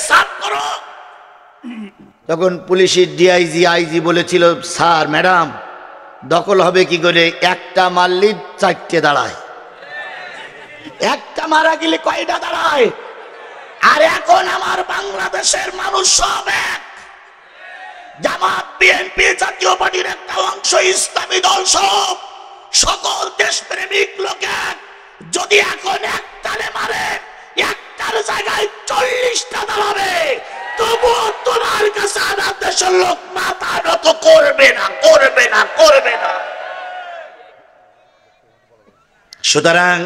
সাফ করো। তখন পুলিশের ডিআইজি আইজি বলেছিল, স্যার ম্যাডাম দখল হবে কি করে, একটা মারলি 4টে দাঁড়ায়, একটা মারা গেলে কয়টা দাঁড়ায়? আর এখন আমার বাংলাদেশের মানুষ সব এক, জামাত বিএনপি জাতীয় পার্টির একটা অংশ, ইসলামী দল সব, সকল দেশপ্রেমিক লোক এক। যদি এখন একটারে মারে, একটার জায়গায় 40টা দাঁড়াবে, তবুও তোমার কাছে আমার দেশের লোক মাথা নত করবে না, করবে না, করবে না। সুতরাং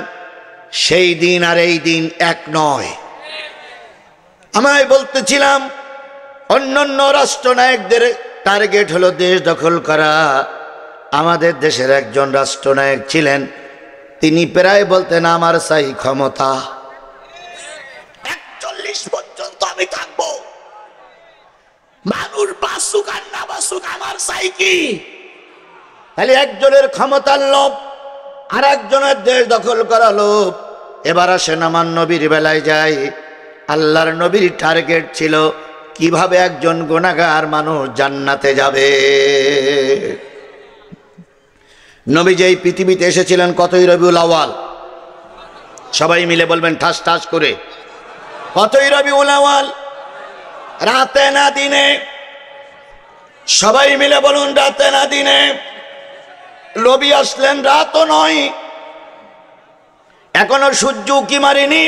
সেই দিন আর এই দিন এক নয়। আমায় বলতেছিলাম অন্যান্য রাষ্ট্রনায়কদের টার্গেট হলো দেশ দখল করা। আমাদের দেশের একজন রাষ্ট্রনায়ক ছিলেন, তিনি প্রায় বলতেন আমার চাই ক্ষমতা, 41 পর্যন্ত আমি থাকবো, মানুষ বাসুক আর না বাসুক আমার চাই কি। তাহলে একজনের ক্ষমতার লোভ আর একজনের দেশ দখল করা লোভ। এবার আসেন আমার নবীর বেলায় যাই। আল্লাহর নবীর টার্গেট ছিল কিভাবে একজন গুনাহগার মানুষ জান্নাতে যাবে। নবী যেই পৃথিবীতে এসেছিলেন কতই রবিউল আউয়াল? সবাই মিলে বলবেন ঠাস ঠাস করে, কতই রবিউল আউয়াল? রাতে না দিনে? সবাই মিলে বলুন রাতে না দিনে? নবী আসলেন রাতও নয়, এখনো সূর্য উঁকি মারেনি,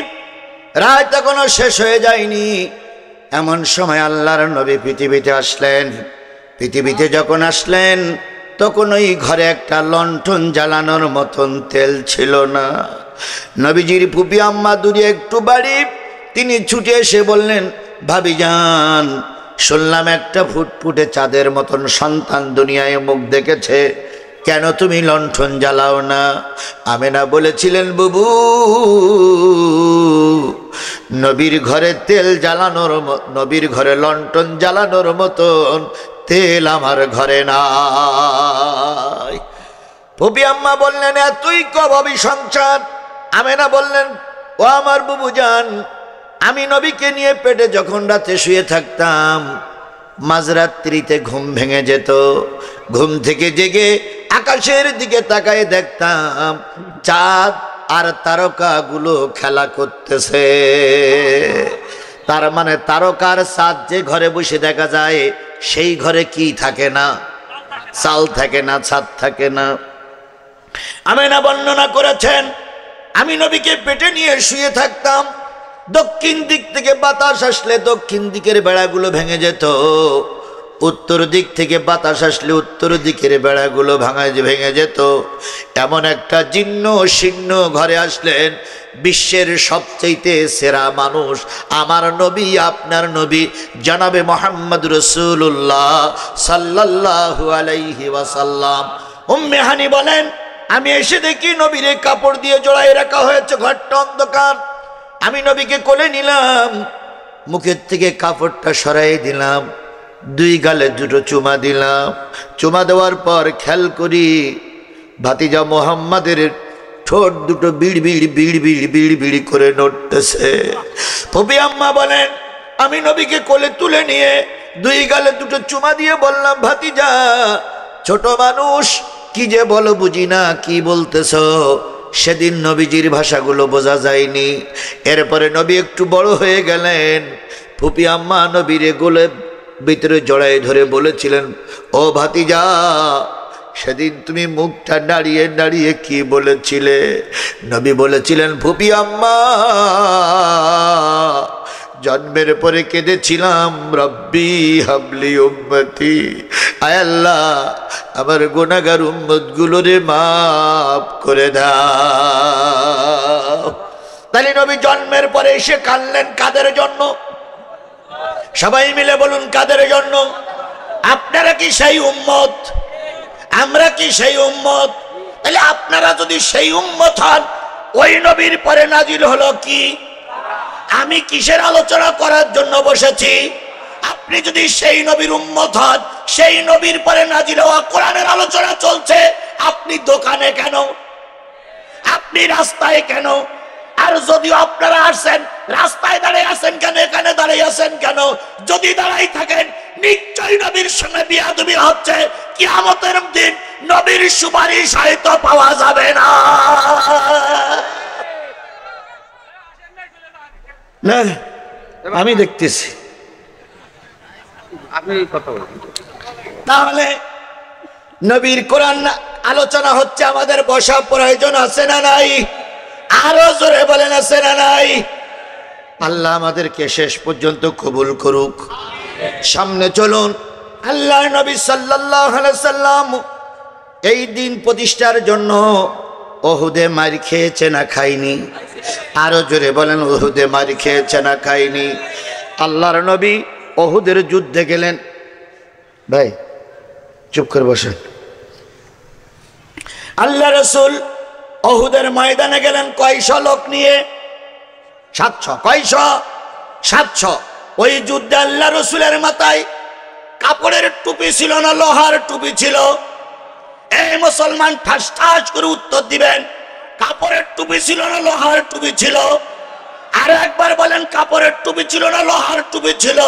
রাত এখনো শেষ হয়ে যায়নি। এমন সময় আল্লাহর নবী পৃথিবীতে আসলেন। পৃথিবীতে যখন আসলেন তখন ওই ঘরে একটা লণ্ঠন জ্বালানোর মতন তেল ছিল না। নবীজির ফুপি আম্মা দূরে একটু বাড়ি, তিনি ছুটে এসে বললেন, ভাবিজান শুনলাম একটা ফুটফুটে চাঁদের মতন সন্তান দুনিয়ায় মুখ দেখেছে, কেন তুমি লণ্ঠন জ্বালাও না? আমেনা বলেছিলেন, বুবু নবীর ঘরে তেল জ্বালানোর, নবীর ঘরে লণ্ঠন জ্বালানোর মতন তেল আমার ঘরে নাই। ফুপি আম্মা বললেন, এতই কবাবি সংসার। আমেনা বললেন, ও আমার বুবু জান, আমি নবীকে নিয়ে পেটে যখন রাতে শুয়ে থাকতাম, মাঝরাত্রিতে ঘুম ভেঙে যেত। ঘুম থেকে জেগে আকাশের দিকে তাকায় দেখতাম চাঁদ আর তারকাগুলো খেলা করতেছে। তার মানে তারকার চাঁদ যে ঘরে বসে দেখা যায়, সেই ঘরে কি থাকে না? চাল থাকে না, ছাদ থাকে না। আমেনা বর্ণনা করেছেন, আমি নবীকে পেটে নিয়ে শুয়ে থাকতাম, দক্ষিণ দিক থেকে বাতাস আসলে দক্ষিণ দিকের বেড়াগুলো ভেঙে যেত, উত্তর দিক থেকে বাতাস আসলে উত্তর দিকের বেড়াগুলো ভেঙে যেত। এমন একটা জীর্ণ শীর্ণ ঘরে আসলেন বিশ্বের সবচেয়ে সেরা মানুষ, আমার নবী, আপনার নবী জনাবে মুহাম্মদ রাসূলুল্লাহ সাল্লাল্লাহু আলাইহি ওয়াসাল্লাম। উম্মে হানি বলেন, আমি এসে দেখি নবীর কাপড় দিয়ে জড়ায় রাখা হয়েছে, ঘরটা অন্ধকার। আমি নবীকে কোলে নিলাম, মুখের থেকে কাপড়টা সরাই দিলাম, দুই গালে দুটো চুমা দিলাম। চুমা দেওয়ার পর খেয়াল করি ভাতিজা মুহাম্মাদের ঠোঁট দুটো বিড় বিড় বিড় বিড় বিড় বিড় করে নড়তেছে। ফুপি আম্মা বলেন, আমি নবীকে কোলে তুলে নিয়ে দুই গালে দুটো চুমা দিয়ে বললাম, ভাতিজা ছোট মানুষ, কি যে বলো বুঝি না, কি বলতেছ? সেদিন নবীজির ভাষাগুলো বোঝা যায়নি। এরপরে নবী একটু বড় হয়ে গেলেন। ফুপি আম্মা নবীরে গোলে ভিতরে জড়াই ধরে বলেছিলেন, ও ভাতিজা সেদিন তুমি মুখটা নাড়িয়ে নাড়িয়ে কি বলেছিলে? নবী বলেছিলেন, ফুপি আম্মা জন্মের পরে কেঁদেছিলাম, রব্বি হাবলি উম্মতি, আয় আল্লাহ আমার গুনাহগার উম্মতগুলোরে মাফ করে দাও। তাহলে নবী জন্মের পরে এসে কাঁদলেন কাদের জন্য? সবাই মিলে বলুন কাদের জন্য? আপনারা কি সেই উম্মত? আমরা কি সেই উম্মত? তাহলে আপনারা যদি সেই উম্মত হন, ওই নবীর পরে নাজিল হলো কি? আমি কিসের আলোচনা করার জন্য বসেছি? আপনি যদি সেই নবীর উম্মত হন, সেই নবীর পরে নাজিল হওয়া কোরআনের আলোচনা চলছে, আপনি দোকানে কেন? আপনি রাস্তায় কেন? আর যদিও আপনারা আসছেন, রাস্তায় দাঁড়িয়ে আছেন কেন, এখানে দাঁড়িয়ে আছেন কেন? যদি দাঁড়াই থাকেন নিশ্চয়ই নবীর সঙ্গে বিয়াদবি হচ্ছে। কিয়ামতের দিন নবীর সুপারিশ হয়তো পাওয়া যাবে না। না আমি দেখতেছি। তাহলে নবীর কোরআন আলোচনা হচ্ছে, আমাদের বসা প্রয়োজন আছে না নাই? আরো জোরে বলেন আছে না নাই? আল্লাহ আমাদেরকে শেষ পর্যন্ত কবুল করুক। সামনে চলুন। আল্লাহ নবী সাল্লাল্লাহু আলাইহি সাল্লাম এই দিন প্রতিষ্ঠার জন্য ওহুদে মার খেয়েছে না খায়নি? আরো জোরে বলেন, ওহুদে মার খেয়েছে না খায়নি? আল্লাহর নবী ওহুদের যুদ্ধে গেলেন। ভাই চুপ করে বসেন। আল্লাহ রাসূল ওহুদের ময়দানে গেলেন কয়শো লোক নিয়ে? 700। কয়শো? 700। ওই যুদ্ধে আল্লাহ রাসূলের মাথায় কাপড়ের টুপি ছিল না লোহার টুপি ছিল? এই মুসলমান ঠাস ঠাস করে উত্তর দিবেন। কাপড়ের টুপি ছিল না লোহার টুপি ছিল? আর একবার বলেন, কাপড়ের টুপি ছিল না লোহার টুপি ছিল?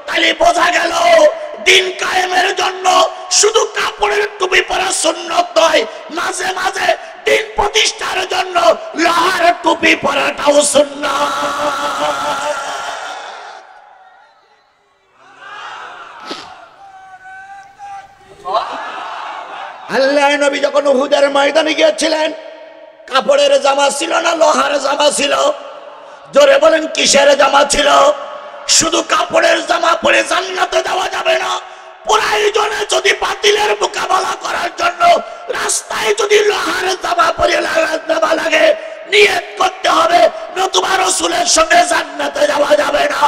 তাহলে বোঝা গেল দিন কায়েমের জন্য শুধু কাপড়ের টুপি পরা সুন্নাত নয়, মাঝে মাঝে দিন প্রতিষ্ঠার জন্য লোহার টুপি পরাটাও সুন্নাত। আল্লাহ নবী যখন উহুদের ময়দানে গিয়েছিলেন, কাপড়ের জামা ছিল না লোহার জামা ছিল? জোরে বলেন, কিসের জামা ছিল? শুধু কাপড়ের জামা পরে জান্নাতে যাওয়া যাবে না। প্রয়োজনে যদি বাতিলের মোকাবেলা করার জন্য রাস্তায় যদি লোহার জামা পরে যাওয়া লাগে, নিয়ত করতে হবে, নতুবা রাসূলের সঙ্গে জান্নাতে যাওয়া যাবে না।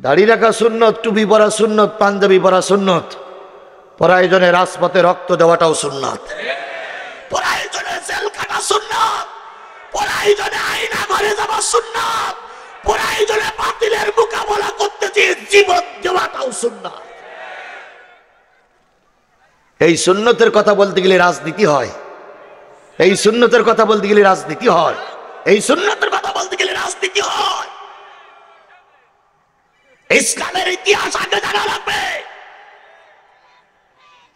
দাড়ি রাখা সুন্নত, টুপি পরা সুন্নত, পাঞ্জাবি পরা সুন্নত, প্রয়োজনে রাজপথে রক্ত দেওয়াটাও সুন্নত, প্রয়োজনে জেল কাটা সুন্নত, প্রয়োজনে আয়না ঘরে যাওয়া সুন্নত, প্রয়োজনে বাতিলের মোকাবেলা করতে গিয়ে জীবন দেওয়াটাও সুন্নত। এই সুন্নতের কথা বলতে গেলে রাজনীতি হয়। এই সুন্নতের কথা বলতে গেলে রাজনীতি হয়। এই সুন্নতের কথা বলতে গেলে রাজনীতি হয়। ইসলামের ইতিহাস আগে জানা লাগবে।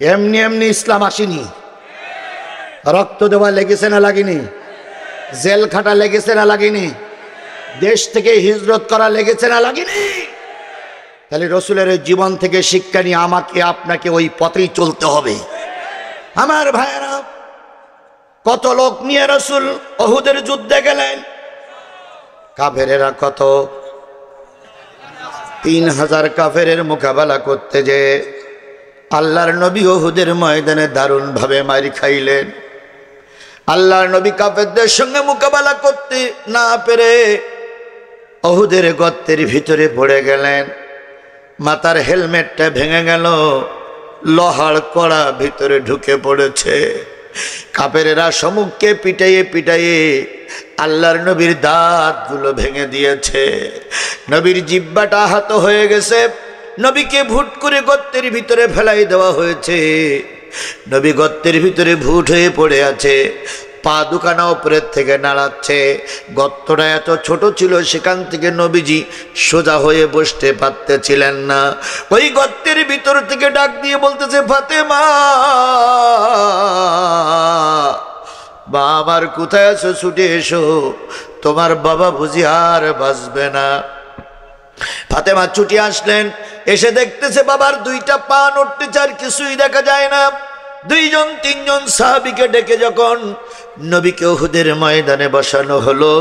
এমনি এমনি ইসলাম আসেনি। রক্ত দেওয়া লেগেছে না লাগেনি? জেল খাটা লেগেছে না লাগেনি? দেশ থেকে হিজরত করা লেগেছে না লাগেনি? তাহলে রসুলের জীবন থেকে শিক্ষা নিয়ে আমাকে আপনাকে ওই পথেই চলতে হবে। আমার ভাইয়েরা, কত লোক নিয়ে রসুল উহুদের যুদ্ধে গেলেন? কাফেরেরা কত? 3000 কাফেরের মোকাবেলা করতে যে আল্লাহর নবী উহুদের ময়দানে দারুণ ভাবে মার খাইলেন। আল্লাহর নবী কাফেরদের সঙ্গে মোকাবেলা করতে না পেরে উহুদের গর্তের ভিতরে পড়ে গেলেন। মাথার হেলমেটটা ভেঙে গেল, লোহার কড়া ভিতরে ঢুকে পড়েছে। কাফেরেরা সম্মুখে পিটাইয়ে পিটাইয়ে আল্লাহর নবীর দাঁতগুলো ভেঙে দিয়েছে। নবীর জিহ্বাটা আহত হয়ে গেছে। নবীকে ভুট করে গর্তের ভিতরে ফেলাই দেওয়া হয়েছে। নবী গর্তের ভিতরে ভুট হয়ে পড়ে আছে। পা দুখানা উপরের থেকে নাড়াচ্ছে। গর্তটা এত ছোট ছিল, সেখান থেকে নবীজি সোজা হয়ে বসতে পারতেছিলেন না। ওই গর্তের ভিতর থেকে ডাক দিয়ে বলতেছে, ফাতেমা, বা আমার কোথায় আছো? ছুটে এসো, তোমার বাবা বুঝি আর বাঁচবে না। ফাতেমা ছুটে আসলেন। এসে দেখতেছে বাবার 2টা পা নড়তেছে, আর কিছুই দেখা যায় না। 2জন 3জন সাহাবীকে ডেকে যখন নবীকে উহুদের ময়দানে বসানো হলো,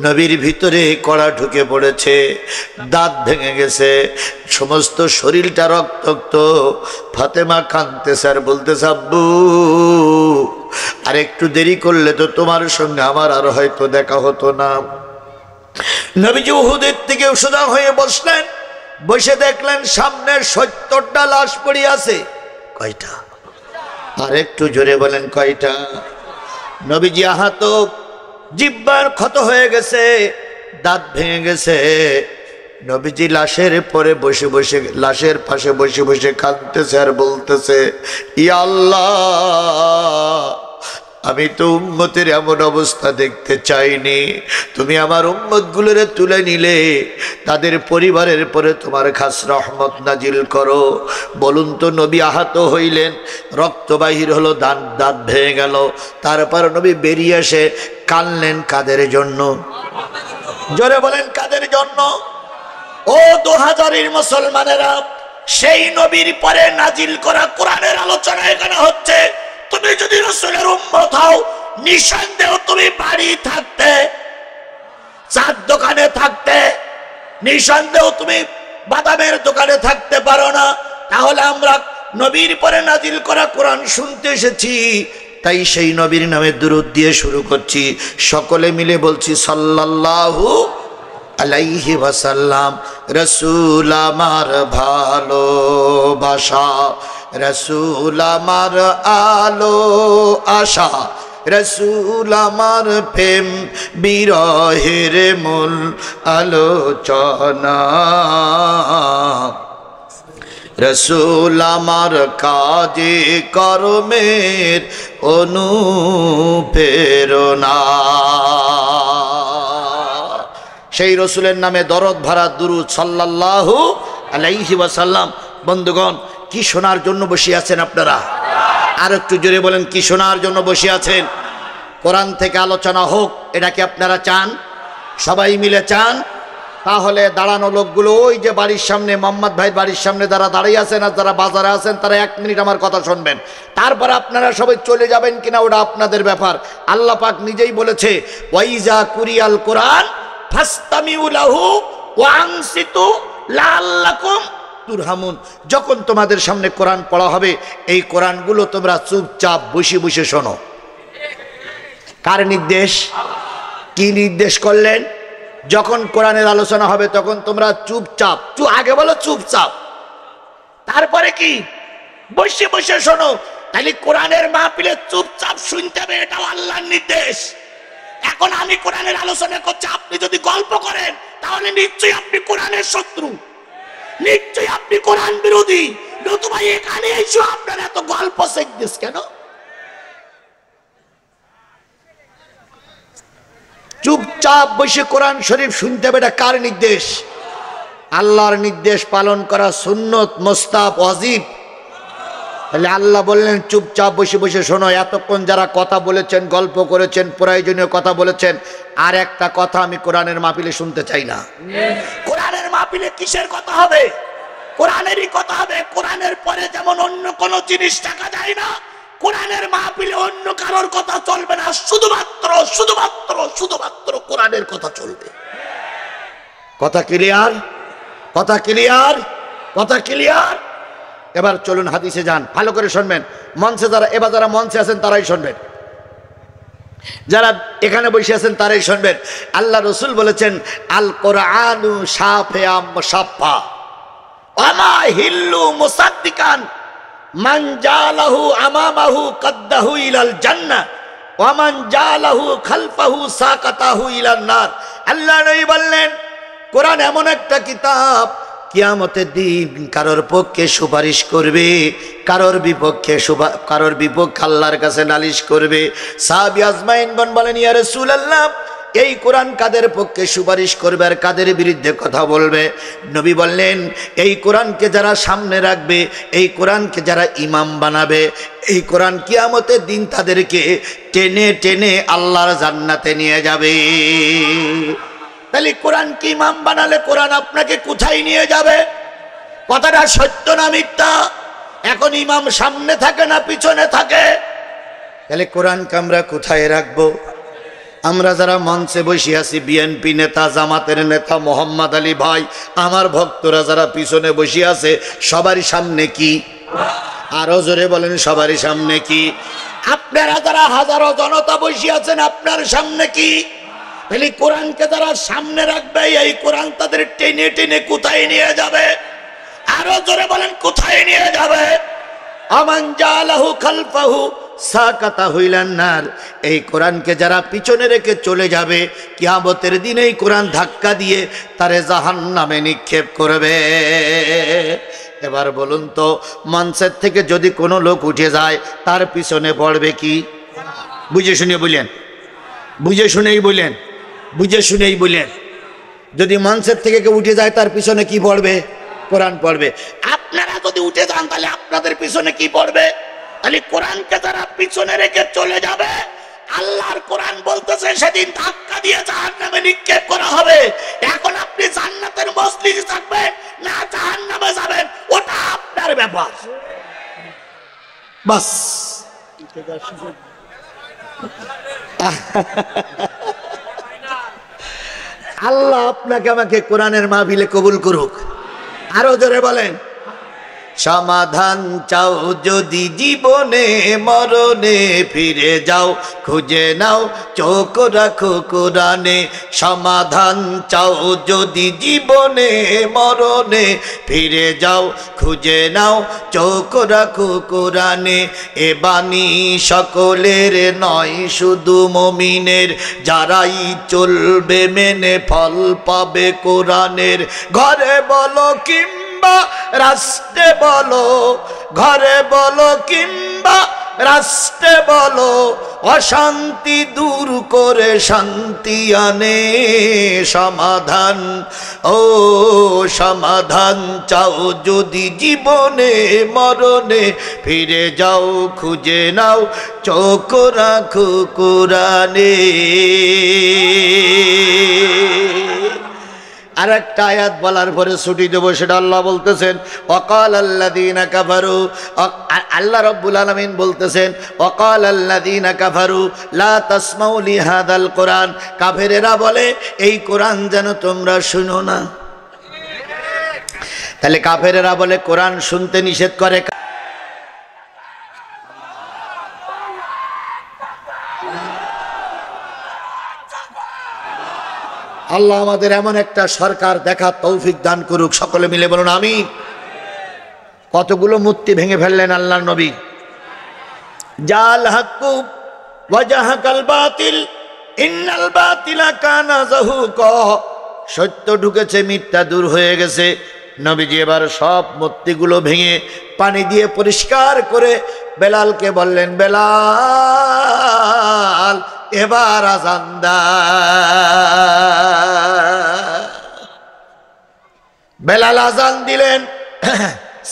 নবীর ভিতরে কড়া ঢুকে পড়েছে, দাঁত ভেঙে গেছে, সমস্ত শরীরটা রক্তাক্ত। ফাতেমা কাঁদতেছে আর বলতেছে, আব্বু, আর একটু দেরি করলে তো তোমার সঙ্গে আমার আর হয়তো দেখা হতো না। নবীজি উহুদের থেকে সোজা হয়ে বসলেন। বসে দেখলেন সামনের 70টা লাশ পড়ে আছে। কয়টা? আর একটু জোরে বলেন, কয়টা? নবীজি আহত, জিহ্বার ক্ষত হয়ে গেছে, দাঁত ভেঙে গেছে। নবীজি লাশের পরে বসে বসে, লাশের পাশে বসে বসে কাঁদতেছে আর বলতেছে, ইয়া আল্লাহ, আমি তো উম্মতের এমন অবস্থা দেখতে চাইনি। তুমি আমার উম্মতগুলোরে তুলে নিলে, তাদের পরিবারের পরে তোমার খাস রহমত নাজিল করো। বলুন তো, নবী আহত হইলেন, রক্ত বাহির হলো, দাঁত ভেঙে গেল, তারপর নবী বেরিয়ে এসে কাঁদলেন কাদের জন্য? জোরে বলেন, কাদের জন্য? ও 2000-এর মুসলমানেরা, সেই নবীর পরে নাজিল করা কোরআনের আলোচনা এখানে হচ্ছে। তুমি যদি রাসূলের উম্মত হও, নিঃসন্দেহ তুমি বাড়ি থাকতে, চার দোকানে থাকতে, নিঃসন্দেহ তুমি বাদামের দোকানে থাকতে পারো না। তাহলে আমরা নবীর পরে নাজিল করা কোরআন শুনতে এসেছি, তাই সেই নবীর নামে দুরূদ দিয়ে শুরু করছি। সকলে মিলে বলছি সাল্লাল্লাহু আলাইহি ওয়াসাল্লাম। রাসূল আমার ভালোবাসা, রাসূল আমার আলো আশা, রাসূল আমার প্রেম বিরহের মূল আলোচনা, রাসূল আমার কাজে কর্মের অনুপ্রেরণা। সেই রসুলের নামে দরদ ভরা দুরূদ সাল্লাল্লাহু আলাইহি ওয়াসাল্লাম। বন্ধুগণ, কি শোনার জন্য বসে আছেন আপনারা? আর একটু জোরে বলেন, কি শোনার জন্য বসে আছেন? কোরআন থেকে আলোচনা হোক, এটা কি আপনারা চান? সবাই মিলে চান? তাহলে দাঁড়ানো লোকগুলো ওই যে বাড়ির সামনে, মোহাম্মদ ভাইয়ের বাড়ির সামনে যারা দাঁড়িয়ে আছেন আর যারা বাজারে আছেন, তারা 1 মিনিট আমার কথা শুনবেন। তারপর আপনারা সবাই চলে যাবেন কিনা ওটা আপনাদের ব্যাপার। আল্লাহ পাক নিজেই বলেছে, ওয়াইজা কুরিয়াল কোরআন ফাসতামিউ লাহু ওয়া আনসিতু লাআল্লাকুম তুরহামুন। যখন তোমাদের সামনে কোরআন পড়া হবে, এই কোরআনগুলো তোমরা চুপচাপ বসে বসে শোনো। কার নির্দেশ? কি নির্দেশ করলেন? যখন কোরআনের আলোচনা হবে তখন তোমরা চুপচাপ, আগে বলো চুপচাপ, তারপরে কি বসে বসে শোনো। তাহলে কোরআনের মাহফিলে চুপচাপ শুনতে হবে, এটাও আল্লাহর নির্দেশ। এখন আমি কোরআনের আলোচনা করছি, আপনি যদি গল্প করেন তাহলে নিশ্চয়ই আপনি কোরআনের শত্রু, নিশ্চয়ই আপনি কোরআন বিরোধী। নতুবা এখানে এসে আপনারা এত গল্প শিখতেছ কেন? চুপচাপ বসে কোরআন শরীফ শুনতে হবে। এটা কার নির্দেশ? আল্লাহর নির্দেশ পালন করা সুন্নত, মুস্তাহাব, ওয়াজিব। তাহলে আল্লাহ বললেন চুপচাপ বসে বসে শোনো। এতক্ষণ যারা কথা বলেছেন, গল্প করেছেন, প্রয়োজনীয় কথা বলেছেন, আর একটা কথা আমি কোরআনের মাহফিলে শুনতে চাই না। কোরআনের মাহফিলে কিসের কথা হবে? কোরআনেরই কথা হবে। কোরআনের পরে যেমন অন্য কোনো জিনিস টাকা যায় না, কোরআনের মাহফিলে অন্য কারোর কথা চলবে না। শুধুমাত্র শুধুমাত্র শুধুমাত্র কোরআনের কথা চলবে। কথা ক্লিয়ার? কথা ক্লিয়ার? কথা ক্লিয়ার? এবার চলুন হাদিসে যান, ভালো করে শুনবেন। মঞ্চে যারা, এবার যারা মঞ্চে আছেন তারাই শুনবেন, যারা এখানে বসে আছেন তারাই শুনবেন। আল্লাহ রসুল বলেছেন, আল কোরআনু শাফিআ মুসাফফা আমা হিল্লু মুসাদ্দিকান মান জালাহু আমামাহু কাদ্দাহু ইলাল জান্নাহ ওয়া মান জালাহু খালফাহু সাকাতাহু ইলান নার। আল্লাহ নবী বললেন, কোরআন এমন একটা কিতাব, কিয়ামতের দিন কারোর পক্ষে সুপারিশ করবে, কারোর বিপক্ষে আল্লাহর কাছে নালিশ করবে। সাহাবী আজমাইনগণ বলেন, ইয়া রাসূলুল্লাহ, এই কোরআন কাদের পক্ষে সুপারিশ করবে আর কাদের বিরুদ্ধে কথা বলবে? নবী বললেন, এই কোরআনকে যারা সামনে রাখবে, এই কোরআনকে যারা ইমাম বানাবে, এই কোরআন কিয়ামতের দিন তাদেরকে টেনে টেনে আল্লাহর জান্নাতে নিয়ে যাবে। তাহলে কোরআনকে ইমাম বানালে কোরআন আপনাকে কোথায় নিয়ে যাবে? কথাটা সত্য না মিথ্যা? এখন ইমাম সামনে থাকে না পিছনে থাকে? তাহলে কোরআনকে আমরা কোথায় রাখবো? আমরা যারা মঞ্চে বসে আছি, বিএনপি নেতা, জামাতের নেতা মোহাম্মদ আলী ভাই, আমার ভক্তরা যারা পিছনে বসে আছে, সবারই সামনে কি? আরো জোরে বলেন, সবারই সামনে কি? আপনারা যারা হাজারো জনতা বসে আছেন, আপনার সামনে কি? তাহলে কোরআনকে যারা সামনে রাখবে, এই কোরআন তাদের টেনে টেনে কোথায় নিয়ে যাবে? আরো জোরে বলেন, কোথায় নিয়ে যাবে? আমান জালাহু খালফাহু সাকাতাহু ইলান নার। এই কোরআনকে যারা পিছনে রেখে চলে যাবে, কিয়ামতের দিন এই কোরআন ধাক্কা দিয়ে তারে জাহান্নামে নিক্ষেপ করবে। এবার বলুন তো, মঞ্চের থেকে যদি কোনো লোক উঠে যায়, তার পিছনে পড়বে কি? বুঝে শুনে বলেন, বুঝে শুনেই বলেন, বুঝে শুনেই বলেন। যদি মঞ্চের থেকে কেউ উঠে যায় তার পিছনে কি পড়বে? কোরআন পড়বে। আপনারা যদি উঠে যান তাহলে আপনাদের পিছনে কি পড়বে? তাহলে কোরআনকে যারা পিছনে রেখে চলে যাবে, আল্লাহর কোরআন বলতেছে সেদিন ধাক্কা দিয়ে জাহান্নামে নিক্ষেপ করা হবে। এখন আপনি জান্নাতের মজলিসে থাকবেন না জাহান্নামে যাবেন, ওটা আপনার ব্যাপার। বাস। আল্লাহ আপনাকে আমাকে কোরআনের মাহফিলে কবুল করুক। আরো জোরে বলেন, সমাধান চাও যদি জীবনে মরণে, ফিরে যাও খুঁজে নাও চোখ রাখো কোরআনে। সমাধান চাও যদি জীবনে মরণে, ফিরে যাও খুঁজে নাও চোখ রাখো কোরআনে। এ বাণী সকলের নয় শুধু মুমিনের, যারাই চলবে মেনে ফল পাবে কোরআনের। ঘরে বলো কিংবা রাস্তে বলো, ঘরে বলো কিংবা রাস্তে বলো, অশান্তি দূর করে শান্তি আনে। সমাধান, ও সমাধান চাও যদি জীবনে মরণে, ফিরে যাও খুঁজে নাও চোখ রাখো কোরআনে। আর একটা আয়াত বলার পরে ছুটি দেবো, সেটা আল্লাহ বলতেছেন ওয়াকাল আল্লাযীনা কাফারু, আল্লাহ রাব্বুল আলামিন বলতেছেন ওয়াকাল আল্লাযীনা কাফারু লা তাসমাউ লিহাদাল কোরআন। কাফেরেরা বলে এই কোরআন যেন তোমরা শুনো না। তাহলে কাফেরেরা বলে কোরআন শুনতে নিষেধ করে। আল্লাহ আমাদের এমন একটা সরকার দেখা তৌফিক দান করুক, সকলে মিলে বলুন আমিন। কতগুলো মূর্তি ভেঙে ফেললেন আল্লাহর নবী। জাল হাক্কু ওয়া জাহাকাল বাতিল ইন্নাল বাতিলা কানা যাহুকা। সত্য ঢুকেছে, মিথ্যা দূর হয়ে গেছে। নবীজি এবার সব মূর্তিগুলো ভেঙে পানি দিয়ে পরিষ্কার করে বেলালকে বললেন, বেলাল এবার আযান দাও। বেলাল আযান দিলেন।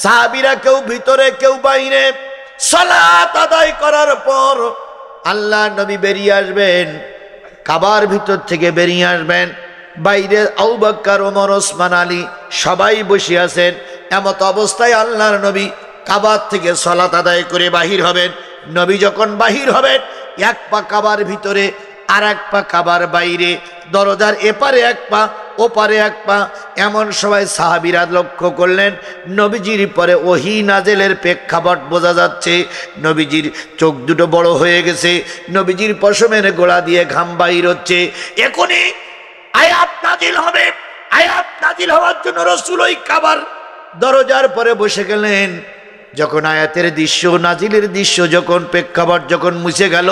সাহাবীরা কেউ ভিতরে কেউ বাইরে। সালাত আদায় করার পর আল্লাহর নবী বেরিয়ে আসবেন, কাবার ভিতর থেকে বেরিয়ে আসবেন। বাইরে আবু বকর, ওমর, ওসমান, আলী সবাই বসে আছেন। এমত অবস্থায় আল্লাহর নবী কাবার থেকে সালাত আদায় করে বাহির হবেন। নবী যখন বাহির হবেন, এক পা কাবার ভিতরে আর এক পা কাবার বাইরে, দরজার এপারে এক পা ওপারে এক পা। এমন সময় সাহাবীরা লক্ষ্য করলেন নবীজির পরে ওহী নাজেলের প্রেক্ষাপট বোঝা যাচ্ছে। নবীজির চোখ দুটো বড় হয়ে গেছে, নবীজির পশমের গোড়া দিয়ে ঘাম বাইর হচ্ছে। এখনই আয়াত নাজিল হবে। আয়াত নাজিল হওয়ার জন্য রাসূল ওই কাবার দরজার পরে বসে গেলেন। যখন আয়াতের দৃশ্য, নাজিলের দৃশ্য যখন প্রেক্ষাপট যখন মুছে গেল,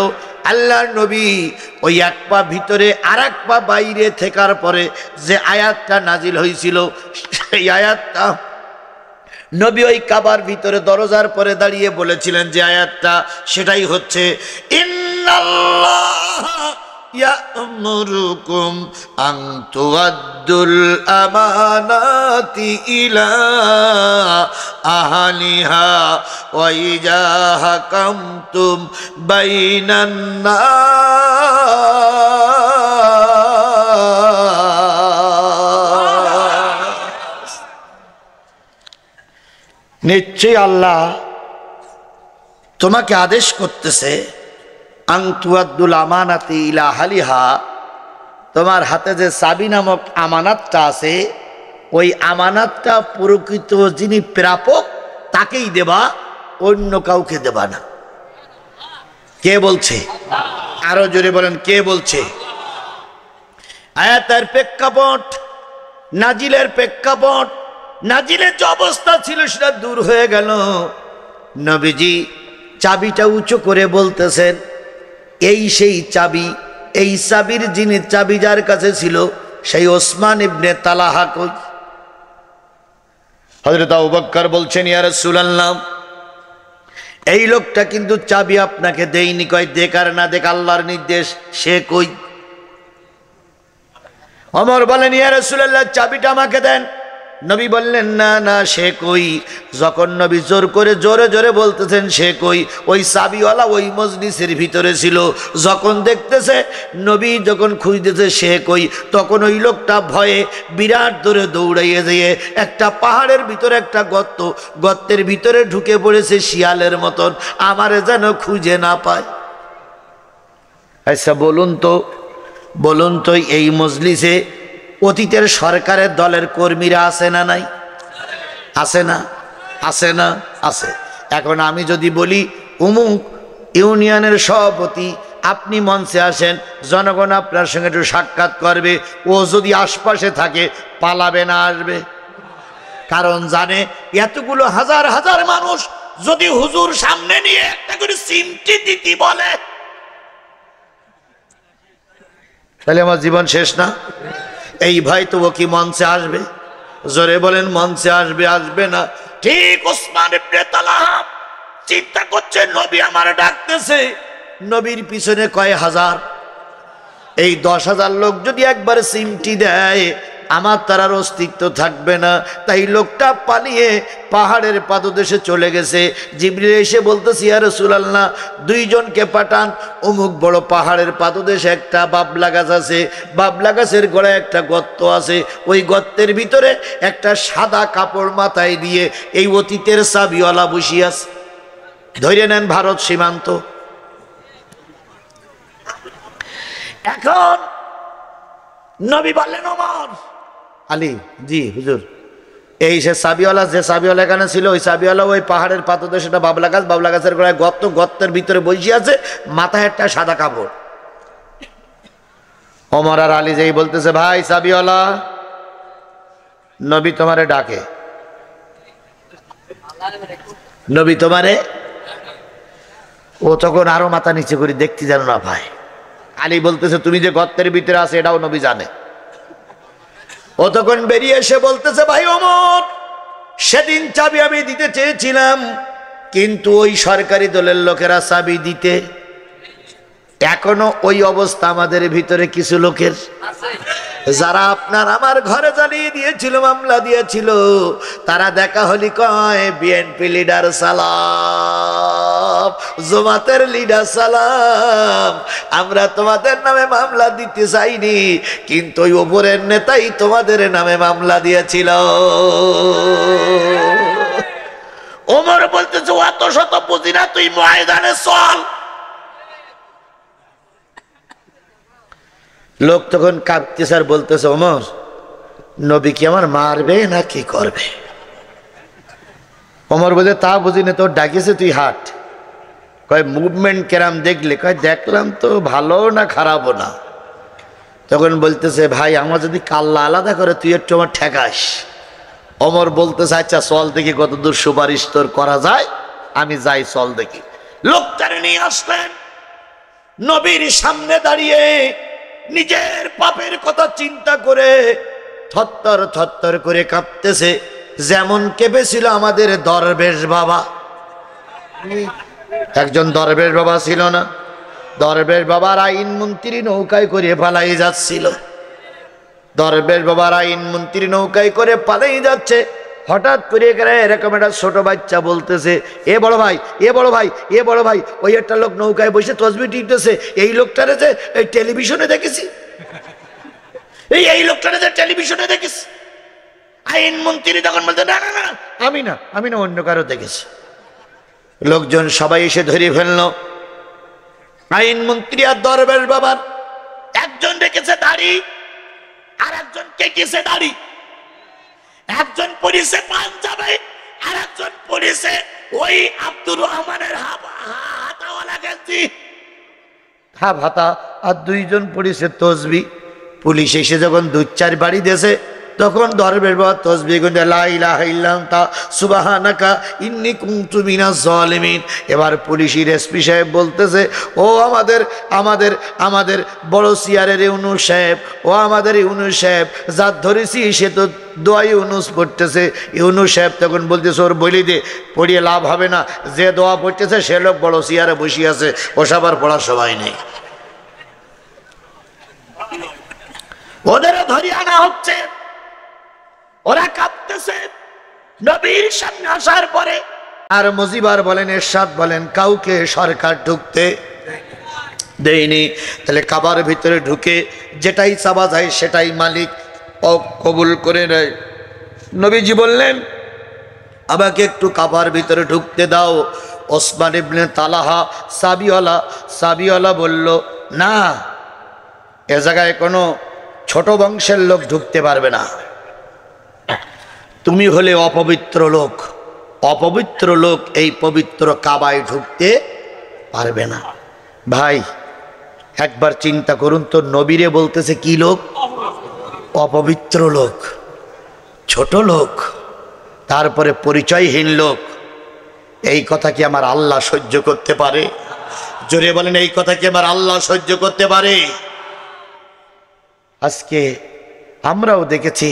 আল্লাহর নবী ওই এক পা ভিতরে আর এক পা বাইরে থাকার পরে যে আয়াতটা নাজিল হয়েছিল, সেই আয়াতটা নবী ওই কাবার ভিতরে দরজার পরে দাঁড়িয়ে বলেছিলেন যে আয়াতটা, সেটাই হচ্ছে ইন্নাল্লাহ ইয়া'মুরুকুম আন তুআদ্দুল আমানাতি ইলা আহলিহা ওয়া ইযা হাকামতুম বাইনান নাস। নিশ্চয়ই আল্লাহ তোমাকে আদেশ করতেছে আনতুয়াদ্দুল আমানাতি ইলা আহলিহা, তোমার হাতে যে চাবি নামক আমানাতটা আছে, ওই আমানাতটা প্রকৃত যিনি প্রাপক তাকেই দেবা, অন্য কাউকে দেবা না। কে বলছে? আরো জোরে বলেন, কে বলছে? আয়াতের প্রেক্ষাপট, নাজিলের প্রেক্ষাপট, নাজিলের যে অবস্থা ছিল সেটা দূর হয়ে গেল। নবীজি চাবিটা উঁচু করে বলতেছেন, এই সেই চাবি, এই চাবির যিনি চাবি যার কাছে ছিল সেই ওসমান ইবনে তালহা কই? হযরত আবু বকর বলছেন, ইয়া রাসূলুল্লাহ, এই লোকটা কিন্তু চাবি আপনাকে দেয়নি, কয় দেখ আর না দেখ আল্লাহর নির্দেশ। সে কই? ওমর বলেন, ইয়া রাসূলুল্লাহ চাবিটা আমাকে দেন। নবী বললেন, না না, সে কই? যখন নবী জোর করে জোরে জোরে বলতেছেন সে কই, ওই চাবিওয়ালা ওই মজলিসের ভিতরে ছিল। যখন দেখতেছে নবী যখন খুঁজতেছে সে কই, তখন ওই লোকটা ভয়ে বিরাট দৌড়ে দৌড়াইয়ে যেয়ে একটা পাহাড়ের ভিতরে একটা গর্ত, গর্তের ভিতরে ঢুকে পড়েছে শিয়ালের মতন, আমারে যেন খুঁজে না পায়। আচ্ছা বলুন তো এই মজলিসে অতীতের সরকারের দলের কর্মীরা আছে না নাই? আছে না? আছে না? আছে। এখন আমি যদি বলি অমুক ইউনিয়নের সভাপতি, আপনি মঞ্চে আসেন, জনগণ আপনার সঙ্গে একটু সাক্ষাৎ করবে, ও যদি আশপাশে থাকে পালাবে না আসবে? কারণ জানে এতগুলো হাজার হাজার মানুষ যদি হুজুর সামনে নিয়ে একটা করে সিমটি দিতে বলে, তাহলে আমার জীবন শেষ না? এই ভাই তো ও কি মঞ্চে আসবে? জোরে বলেন, মঞ্চে আসবে? আসবে না। ঠিক ওসমান ইবনে তালহা চিন্তা করছে নবী আমার ডাকতেছে, নবীর পিছনে কয় হাজার, এই 10,000 লোক যদি একবার সিমটি দেয় আমার তার অস্তিত্ব থাকবে না। তাই লোকটা পালিয়ে পাহাড়ের পাদদেশে চলে গেছে। জিবরিল এসে বলতেছে, ইয়া রাসূলুল্লাহ 2 জনকে পাঠান, অমুক বড় পাহাড়ের পাদদেশে একটা বাবলা গাছ আছে, বাবলা গাছের গোড়ায় একটা গর্ত আছে, ওই গর্তের ভিতরে একটা সাদা কাপড় মাথায় দিয়ে এই অতীতের চাবিওয়ালা বসিয়ে আছে, ধরে নেন ভারত সীমান্ত। এখন নবী বললেন, ওমর, আলী, জি হুজুর, এই সে চাবিওয়ালা, যে চাবিওয়ালা এখানে ছিল, ওই চাবিওয়ালা ওই পাহাড়ের পাদদেশে একটা বাবলা গাছ, বাবলা গাছের গোড়ায় গর্ত, গর্তের ভিতরে বসে আছে, মাথায় একটা সাদা কাপড়। ওমর আর আলী যেই বলতেছে, ভাই চাবিওয়ালা, নবী তোমারে ডাকে, নবী তোমারে। ও তখন আরো মাথা নিচে করে দেখতে জানো না ভাই। আলী বলতেছে, তুমি যে গর্তের ভিতরে আছে এটাও নবী জানে। ও তখন বেরিয়ে এসে বলতেছে, ভাই ওমর, সেদিন চাবি আমি দিতে চেয়েছিলাম, কিন্তু ওই সরকারি দলের লোকেরা চাবি দিতে, এখনো ওই অবস্থা আমাদের ভিতরে কিছু লোকের, যারা আপনার আমার ঘরে জ্বালিয়ে দিয়েছিল, মামলা দিয়েছিল, তারা দেখা হলি কয় বিএনপি লিডার সালাম, জামাতের লিডার সালাম, আমরা তোমাদের নামে মামলা দিতে চাইনি, কিন্তু ওই উপরের নেতাই তোমাদের নামে মামলা দিয়েছিল। ওমর বলতেছে, অত শত বুঝি না, তুই ময়দানে চল। লোক তখন কাঁপতেছে আর বলতেছে, ওমর, নবী কি আমার মারবে না কি করবে? ওমর বলে, তা বুঝি না, তোর ডাকিয়েছে, তুই হাট। কয় মুভমেন্ট কেরাম দেখলে? কয় দেখলাম তো, ভালো না খারাপও না। তখন বলতেছে, ভাই আমার যদি কাল্লা আলাদা করে তুই একটু আমার ঠেকাস। ওমর বলতেছে, আচ্ছা চল দেখি কতদূর সুপারিশ তোর করা যায়, আমি যাই, চল দেখি। লোকটারে নিয়ে আসলেন, নবীর সামনে দাঁড়িয়ে নিজের পাপের কথা চিন্তা করে থরথর থরথর করে কাঁপতেছে, যেমন কেঁপেছিল আমাদের দরবেশ বাবা। একজন দরবেশ বাবা ছিল না? দরবেশ বাবার আইন মন্ত্রী নৌকায় করে পালাই যাচ্ছিল। দরবেশ বাবার আইন মন্ত্রী নৌকায় করে পালাই যাচ্ছে, হঠাৎ করে এরকম একটা ছোট বাচ্চা বলতেছে, এ বড় ভাই, এ বড় ভাই, এ বড় ভাই, ওই একটা লোক নৌকায় বসে তসবিহ টিপতেছে, এই লোকটারে যে এই টেলিভিশনে দেখেছি, এই লোকটারে যে টেলিভিশনে দেখেছি। আইন মন্ত্রী তখন বলতে, না না না, আমি না, অন্য কারো দেখেছি। লোকজন সবাই এসে ধরে ফেললো। আইন মন্ত্রী আর দরবেশ বাবার একজন রেখেছে দাড়ি, আর একজন কেটেছে দাড়ি, একজন পরিছে পাঞ্জাবি, আর একজন পরিছে ওই আব্দুর রহমানের হাতাওয়ালা গেঞ্জি, হাফ হাতা, আর 2 জন পরিছে তসবি। পুলিশ এসে যখন 2-4 বাড়ি দিয়েছে, তখন দরবেশ বাবা তসবিহ গুনতে লা ইলাহা ইল্লা আনতা সুবহানাকা ইন্নী কুনতু মিনাজ জালিমিন। এবার পুলিশের এসপি সাহেব বলতেছে, ও আমাদের আমাদের আমাদের বড় সিয়ারের ইউনুস সাহেব, ও আমাদের ইউনুস সাহেব, যার ধরেছি সে তো দোয়া ইউনুস পড়তেছে। ইউনুস সাহেব তখন বলতেছে, ওর বলি দে, পড়িয়ে লাভ হবে না, যে দোয়া পড়তেছে সে লোক বড় সিয়ারে বসে আছে, ওসবার পড়ার সময় নেই। ওদেরও ধরে আনা হচ্ছে, ওরা কাঁপতেছে নবীর সামনে আসার পরে। আর মুজিবার বলেন, এরশাদ বলেন, কাউকে সরকার ঢুকতে দেয়নি। তাহলে কাবার ভিতরে ঢুকে যেটাই চাওয়া যায় সেটাই মালিক কবুল করে নেয়। নবীজি বললেন, আমাকে একটু কাবার ভিতরে ঢুকতে দাও। ওসমান ইবনে তালহা সাবিওয়ালা বলল, না, এ জায়গায় কোনো ছোট বংশের লোক ঢুকতে পারবে না, তুমি হলে অপবিত্র লোক, অপবিত্র লোক এই পবিত্র কাবায় ঢুকতে পারবে না। ভাই একবার চিন্তা করুন তো, নবীরে বলতেছে কি লোক? অপবিত্র লোক, ছোট লোক, তারপরে পরিচয়হীন লোক। এই কথা কি আমার আল্লাহ সহ্য করতে পারে? জোরে বলেন, এই কথা কি আমার আল্লাহ সহ্য করতে পারে? আজকে আমরাও দেখেছি,